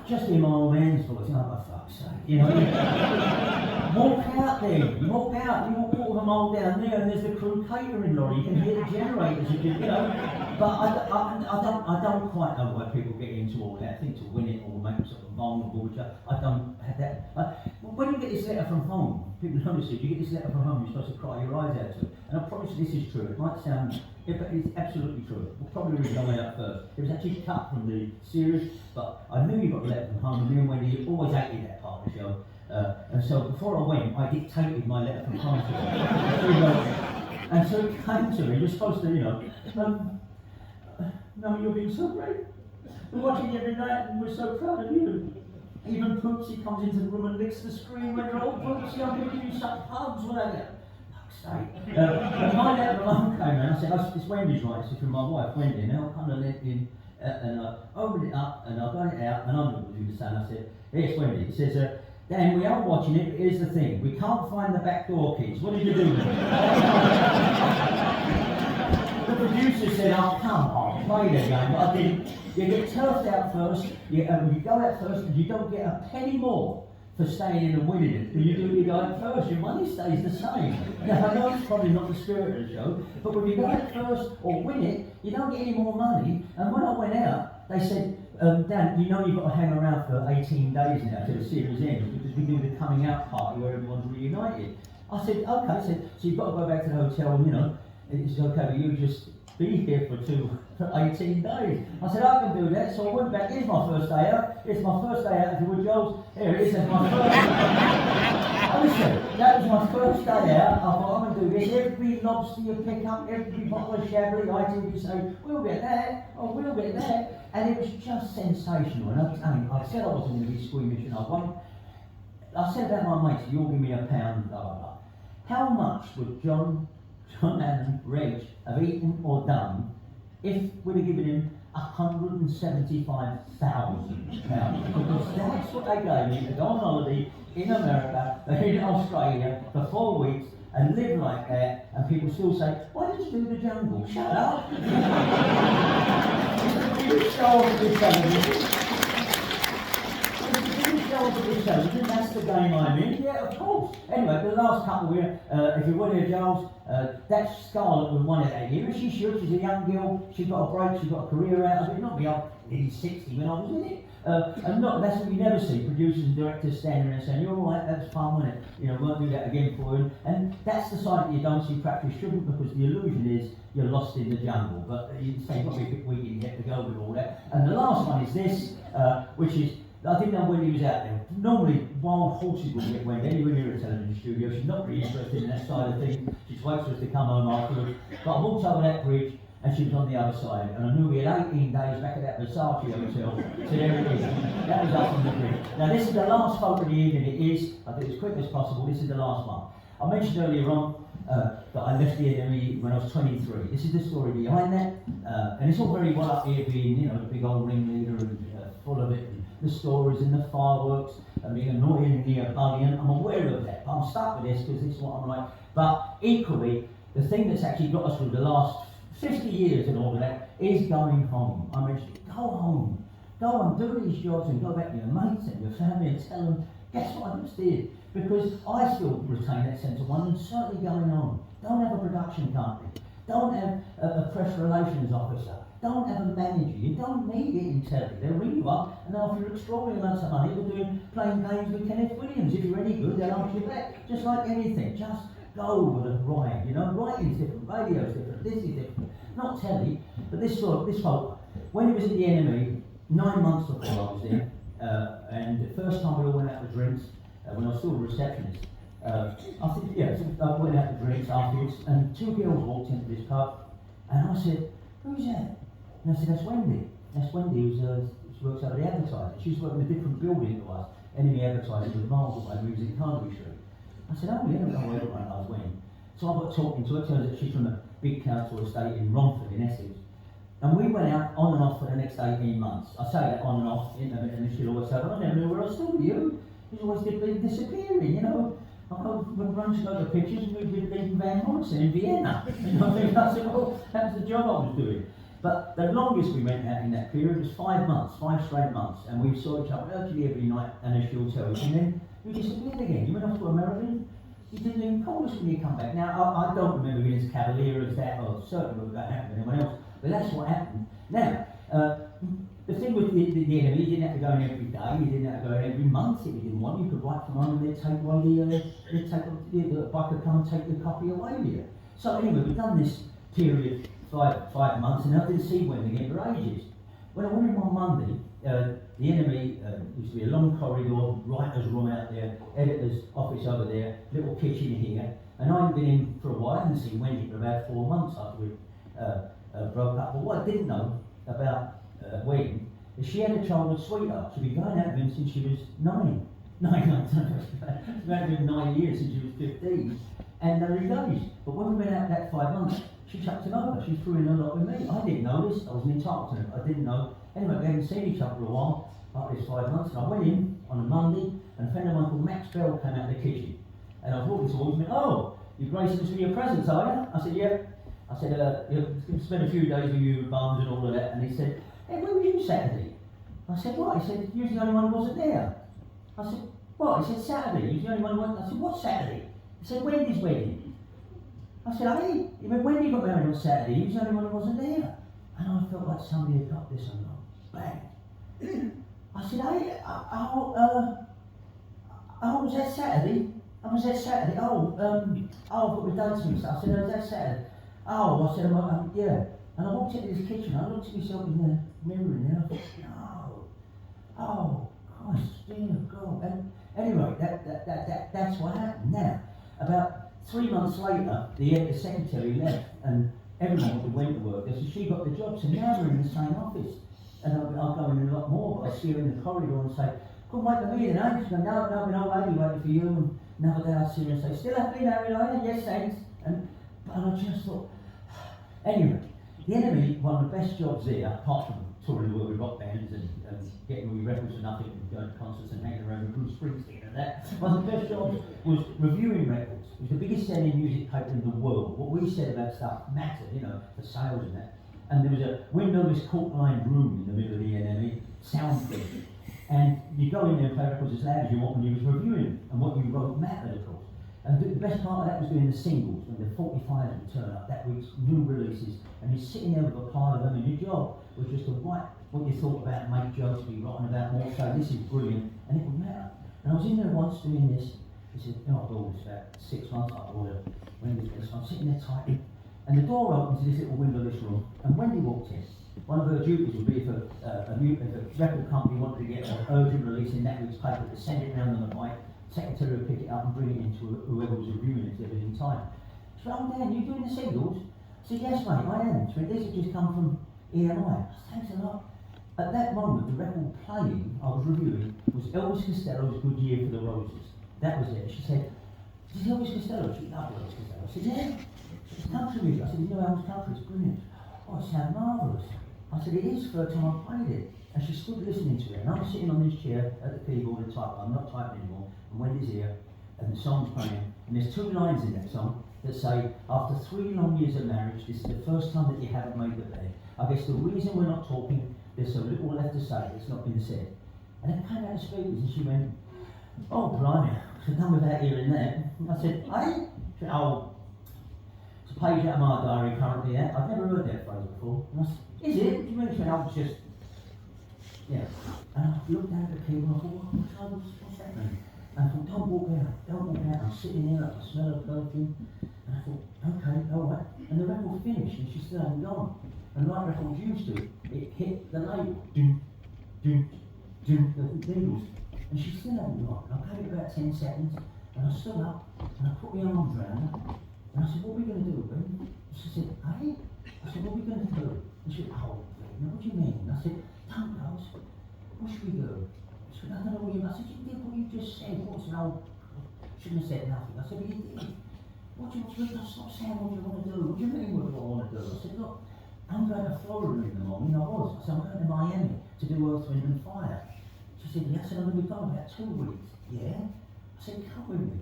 Just in my old man's voice, oh, for fuck's sake, you know. Walk out there, you walk out, you walk all the mole down there, and there's the crew catering lorry, you can hear the generators, you know. But I don't quite know why people get into all that. I think to win it or make them sort of vulnerable, which I don't have that. When you get this letter from home, people notice it, you get this letter from home, you're supposed to cry your eyes out to it. And I promise you this is true, it might sound, but it's absolutely true. We'll probably read it out first. It was actually cut from the series, but I knew you got a letter from home, and me and Wendy always hated that part of the show. And so before I went, I dictated my letter from home to her. And so it came to me, you're supposed to, you know, no, you're being so great. We're watching you every night and we're so proud of you. Even Poopsie comes into the room and licks the screen when you're all Poopsie, I'm going to give you such hugs, whatever. Fuck's sake. And my letter from home came in, I said, oh, it's Wendy's right, it's from my wife, Wendy, and I kind of let in, and I opened it up, and I got it out, and I knew what he was saying. I said, here's Wendy. He says, Dan, we are watching it, but here's the thing, we can't find the back door keys. What did you do with it? The producer said, oh, come on, play the game, but I didn't. You get turfed out first, you go out first, and you don't get a penny more for staying in and winning it than you do when you go out first. Your money stays the same. Now, I know it's probably not the spirit of the show, but when you go out first or win it, you don't get any more money. And when I went out, they said, Dan, you know you've got to hang around for 18 days now till the series ends, because we do the coming out party where everyone's reunited. I said, okay. I said, so you've got to go back to the hotel and, you know, it's okay, but you just be here for 18 days. I said, I can do that, so I went back. Here's my first day out. It's my first day out at the Wood Jones. Here it is, that's my first Listen, that was my first day out. I thought, I'm going to do this. Every lobster you pick up, every bottle of Chablis, ITV say, we'll get that, oh, we'll get that. And it was just sensational. And I said I wasn't going to be squeamish, and I won't. I said about my mates, you'll give me a pound, blah, blah, blah. How much would John and Reg have eaten or done if we'd have given him £175,000? Because that's what they gave me to go on holiday in America, in Australia for 4 weeks and live like that, and people still say, why did you do the jungle? Shut up! That's the game I'm in. Yeah, of course. Anyway, the last couple here, if you want to hear Giles, that's Scarlett who won it that year. She should. She's a young girl. She got a break. She got a career out of it. Not me, I'm nearly 60 when I was in it. And that's what you never see. Producers and directors standing there and saying, you're all right, that's fun, wasn't it? You know, won't do that again for you. And that's the side that you don't see, perhaps you shouldn't, because the illusion is you're lost in the jungle. But you say you've got to be a bit weak yet to go with all that. And the last one is this, which is, I didn't know when he was out there. Normally, wild horses wouldn't get Wendy anywhere near a television studio. She's not really interested in that side of things. She just waits for us to come home afterwards. But I walked over that bridge, and she was on the other side. And I knew we had 18 days back at that Versace hotel. So there it is. That was us on the bridge. Now, this is the last photo of the evening. It is, I think as quick as possible, this is the last one. I mentioned earlier on that I left the enemy when I was 23. This is the story behind that. And it's all very well up here being, you know, a big old ringleader and full of it. The stories and the fireworks and being annoyingly ebullient. I'm aware of that. I'm stuck with this because this is what I'm like. But equally, the thing that's actually got us through the last 50 years and all of that is going home. I mean, go home. Go and do these jobs and go back to your mates and your family and tell them Guess what I just did? Because I still retain that sense of wonder, and certainly going on. Don't have a production company. Don't have a press relations officer. Don't have a manager. You don't need it in telly. They'll ring you up and offer you extraordinary amounts of money for playing games with Kenneth Williams. If you're any good, they'll ask you back. Just like anything. Just go with a ride. You know, writing's different, radio's different, this is different. Not telly, but this folk, when it was at the NME, 9 months before I was there, and the first time we all went out for drinks, when I was still a receptionist, I said, yeah, so I went out for drinks afterwards, and two girls walked into this pub, and I said, who's that? And I said, that's Wendy. That's Wendy, she works over the advertising. She was working in a different building to us, NME Advertising was miles away, we was in Carnaby Street. I said, oh yeah, I went I was winning. So I got talking to her, turns out she's from a big council estate in Romford in Essex. And we went out on and off for the next 18 months. I say that on and off, and she'd always say, well, I never knew where I was still with you. She's always disappearing, you know. I go when Brunch got the pictures and we'd been leaving Van Morrison in Vienna. You know, I said, well, that was the job I was doing. But the longest we went out in that period was 5 months, 5 straight months. And we saw each other virtually every night, and as she'll tell you. And then we disappeared again. You went off to America. You didn't even call us when you come back. Now, I don't remember being as cavalier as that, or certainly that happened to anyone else, but that's what happened. Now, the thing with the NME, you didn't have to go in every day, you didn't have to go in every month if you didn't want. You could write from home and they'd take away the bike would come and take the copy away with you. So anyway, we've done this period, five months, and I didn't see Wendy again for ages. When I went in one Monday, the NME used to be a long corridor, writer's room out there, editor's office over there, little kitchen here, and I hadn't been in for a while. I hadn't seen Wendy for about 4 months after we broke up. But what I didn't know about Wendy is she had a childhood sweetheart. She'd been going out with him since she was 9. She'd been 9 years since she was 15, and they were engaged. But when we went out that 5 months, she chucked him over. She threw in a lot with me. I didn't know this. I wasn't entitled to it. I didn't know. Anyway, we hadn't seen each other for a while, after this 5 months, and I went in on a Monday, and a friend of mine called Max Bell came out of the kitchen. And I was walking towards him, oh, you're gracing us with your presence, are you? I said, yeah. I said, you'll spend a few days with you, bums and all of that. And he said, hey, where were you Saturday? I said, what? He said, you was the only one who wasn't there. I said, what? He said, Saturday. You was the only one who wasn't. I said, what Saturday? He said, Wendy's wedding. I said, hey, Wendy got married on Saturday, he was the only one who wasn't there. And I felt like somebody had got this and gone, bang. I said, hey, was that Saturday? Was that Saturday? I've got the dates mixed up. I said, was that Saturday? I said, yeah. And I walked into this kitchen, I looked at myself in the mirror and then I thought, no. Christ, dear God. And anyway, that's what happened. Now, about 3 months later, the secretary left and everyone who went to work there, so she got the job. So now we're in the same office. And I'll go in a lot more, but I see her in the corridor and say, couldn't wait for me tonight. She goes, no, an old lady waiting for you. And another day I see her and say, still happy now, Elijah? Yes, thanks. But I just thought, anyway, the NME, one of the best jobs there, apart from touring the world with rock bands and getting all your records for nothing and going to concerts and hanging around with Bruce Springsteen and that, one of the best jobs was reviewing records. It was the biggest selling music paper in the world. What we said about stuff mattered, you know, for sales and that. And there was a windowless cork-lined room in the middle of the NME, soundproof. And you go in there and play records as loud as you want when you was reviewing, and what you wrote mattered, of course. And the best part of that was doing the singles, when the 45s would turn up, that week's new releases, and you're sitting there with a pile of them, and your job was just to write what you thought about, make jokes, be writing about more, say this is brilliant, and it would matter. And I was in there once doing this, he said, oh, I've always about 6 months, I ordered Wendy's this, I'm sitting there typing, and the door opens to this little windowless room, and Wendy walked in. One of her duties would be if a record company wanted to get an urgent release in that week's paper, to send it round on the mic, secretary would pick it up and bring it into whoever was reviewing it if it was in time. She said, oh Dan, you doing the singles? I said, yes mate, I am. She went, these have just come from EMI. I said, thanks a lot. At that moment, the record playing I was reviewing was Elvis Costello's Good Year for the Roses. That was it. She said, this is Elvis Costello. She loved Elvis Costello. I said, yeah. It's country music. I said, you know Elvis country, it's brilliant. Oh, it sounds marvellous. I said, it is for the time I played it. And she stood listening to it, and I'm sitting on this chair at the keyboard and typing. I'm not typing anymore. And Wendy's here, and the song's playing. And there's 2 lines in that song that say, after 3 long years of marriage, this is the first time that you haven't made the bed. I guess the reason we're not talking, there's so little left to say that's not been said. And it came out of speakers, and she went, Oh, blimey. So done without hearing that. I said, hey? She said, oh, it's a page out of my diary currently, yeah? I've never heard that phrase before. And I said, is it? What do you mean? She said, oh, it's just, yeah. And I looked down at the key and I thought, what's that mean? And I thought, don't walk out. I'm sitting there, I can smell her perfume. And I thought, okay, alright. And the record finished and she still hadn't gone. And like records used to, it hit the label. Doom, doom, doom, the needles. And she still hadn't gone. I gave it about 10 seconds and I stood up and I put my arms around her. And I said, what are we going to do, Ben? She said, hey? I said, what are we going to do? And she said, oh, Ben, what do you mean? And I said, don't go. I said, what should we do? She said, I don't know what you mean. I said, you did what you just said. What's an old... Shouldn't have said nothing. I said, but you did. What do you want to do? Stop saying what you want to do. What do you mean what do I want to do? I said, look, I'm going to Florida in the morning. I was. I said, I'm going to Miami to do Earth, Wind and Fire. She said, yes, I said, I'm going to be gone about 2 weeks. Yeah? I said, come with me.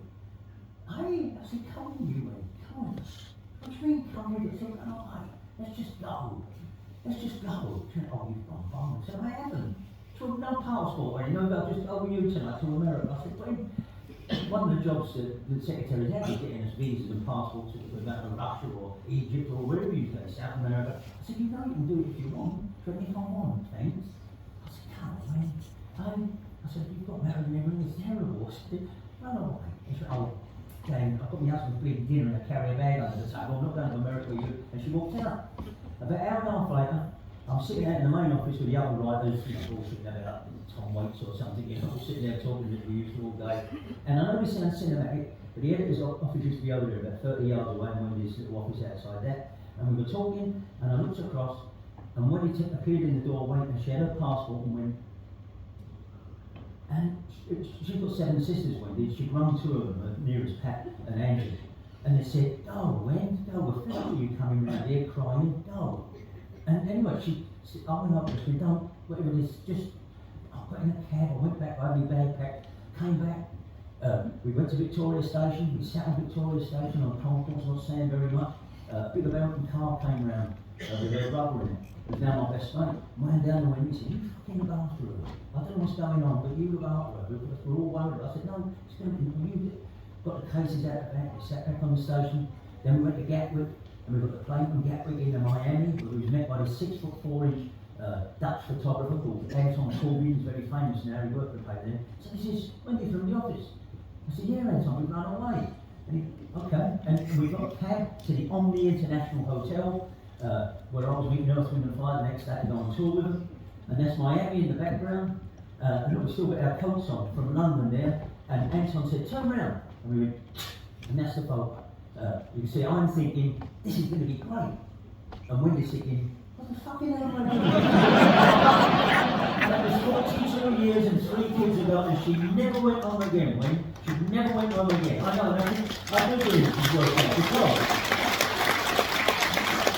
Hey, I said, come with you, mate. Come on. What do you mean, come with me? I said, oh, mate, let's just go. Let's just go. She said, oh, you've gone far. I said, I haven't. She said, no passport, and no, I'll just go with you tonight to America. I said, well, one of the jobs that the secretaries had was getting us visas and passports if we're going to Russia or Egypt or wherever you go, South America. I said, you know you can do it if you want. She said, if I want, thanks. I said, come on, man. I said, you've got married and everything, it's terrible. I said, run away. She said, oh, Jane, I've got my husband's big dinner and I carry a bag under the table. I'm not going to America with you. And she walked out. About an hour and a half later, I'm sitting out in the main office with the other writers, you know, all sitting about Tom Waits or something, you know, sitting there talking as we used to all day. And I know this sounds cinematic, but the editor's office used to be over there, about 30 yards away, and when this little office outside that. And we were talking, and I looked across, and when he appeared in the doorway, and she had her passport and went, and she's got 7 sisters, Wendy, she'd run 2 of them, her nearest Pat and Angie. And they said, go, Wen, go, we're fed up with you coming round here crying, go. And anyway, I went up and she said, don't, whatever it is, just, I got in a cab, I went back, I had my bag packed, came back, we went to Victoria Station, we sat on Victoria Station on conference, not saying very much, a big American car came round with a rubber in it. It was now my best mate. Ran down the window and said, you fucking look after her. I don't know what's going on, but you look after her, because we're all worried. I said, no, it's going to be, you got the cases out the back, we sat back on the station, then we went to Gatwick, and we got the plane from Gatwick into Miami, where we was met by this 6'4" Dutch photographer called Anton Corby, who's very famous now, he worked for the paper then. So he says, Wendy from the office. I said, yeah, Anton, we've run away. And he, okay, and we got a cab to the Omni International Hotel, where I was meeting Earth, Wind and Fire the next day to go on tour with them. And that's Miami in the background. And look, we still got our coats on from London there. And Anton said, turn around. And we went, and that's the photo. You can see I'm thinking, this is going to be great. And Wendy's thinking, what the fucking hell am I doing? That was 42 years and 3 kids ago, and she never went home again, Wendy. She never went home again. I know, I do believe she's worked out, because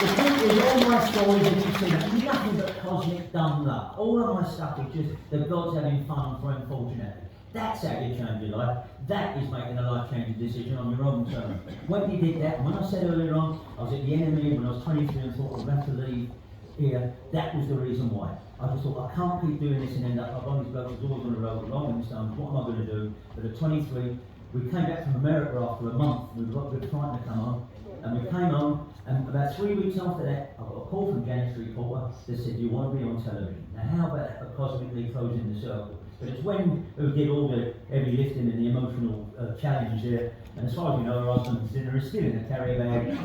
the thing is, all my stories, as you see, are nothing but cosmic dumb luck. All of my stuff is just the gods having fun for unfortunately. That's how you change your life. That is making a life-changing decision on your own terms. When you did that, when I said earlier on, I was at the enemy when I was 23 and thought I'd have to leave here, that was the reason why. I just thought, I can't keep doing this and end up, I've got these blokes always on the road, long and stones, what am I going to do? But at 23, we came back from America after a month, we were trying to come home, and we came home, and about 3 weeks after that, I got a call from Janis Reporter that said, do you want to be on television? Now how about that for cosmically closing the circle? But it's when we did all the heavy lifting and the emotional challenge there, and as far as you know, her husband's dinner is still in a carrier bag.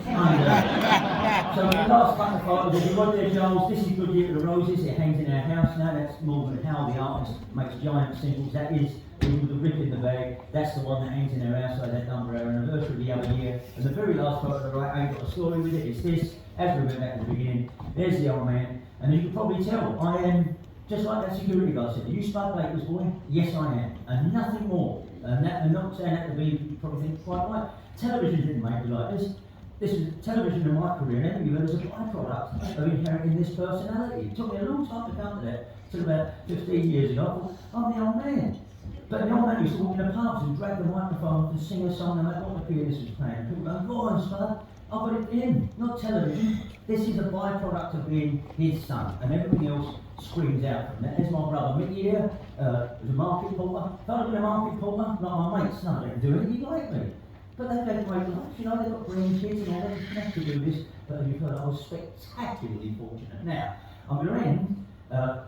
So the last couple of photos, if you got there, Charles, this is Goodyear to the Roses, it hangs in our house now, that's Morgan Howe, the artist, makes giant symbols, that is with the rip in the bag, that's the one that hangs in our house, so that done for our anniversary the other year. And the very last photo on the right, I've got a story with it, it's this, as we went back at the beginning, there's the old man, and as you can probably tell, I am just like that security guard said, are you Spud Baker's boy? Yes, I am, and nothing more. And I'm not saying that to be, you probably think, quite right. Television didn't make me like this. This is television in my career, and every year was a byproduct of inheriting this personality. It took me a long time to come to that, till about 15 years ago. I thought, I'm the old man. But the old man used to walk in the pubs and drag the microphone and sing a song, no matter what the pianist was playing. People go, go on, Spud. I've got it in, not television. This is a byproduct of being his son, and everything else screams out from that. There's my brother Mickey here. was a market porter. If I'd have been a market porter, like my mates, no, they didn't do anything like me. But they've had great lives, you know, they've got grandkids and all, they didn't have to do this. But as you've heard, I was spectacularly fortunate. Now, I'm going to end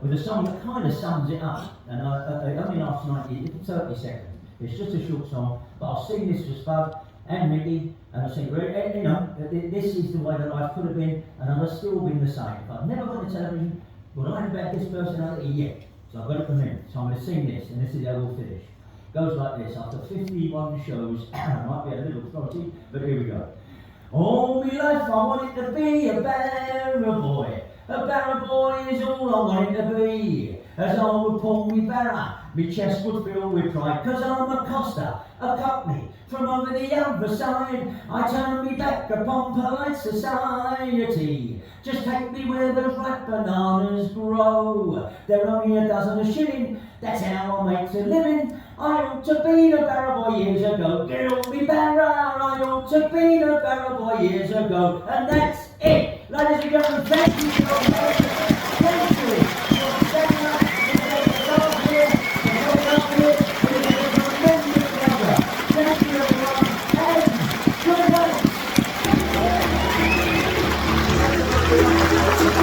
with a song that kind of sums it up. And it only lasts 30 seconds. It's just a short song, but I'll sing this for Spud and Mickey, and I'll sing, you know, this is the way that life could have been, and I'd have still been the same. If I'd never got the television, would I have had this personality yet? So I've got it from him. So I'm going to sing this, and this is how we'll finish. Goes like this, after 51 shows, I might be a little frothy, but here we go. All my life I wanted to be a barrow boy. A barrow boy is all I wanted to be. As I would pull me barrow, me chest would fill with pride. Cause I'm a coster, a cockney, from over the other side. I turn me back upon polite society. Just take me where those ripe bananas grow. They're only a dozen a shilling, that's how I make a living. I ought to be a barrow boy years ago. Get on me barrow, I ought to be a barrow boy years ago. And that's it. Ladies and gentlemen, thank you so much.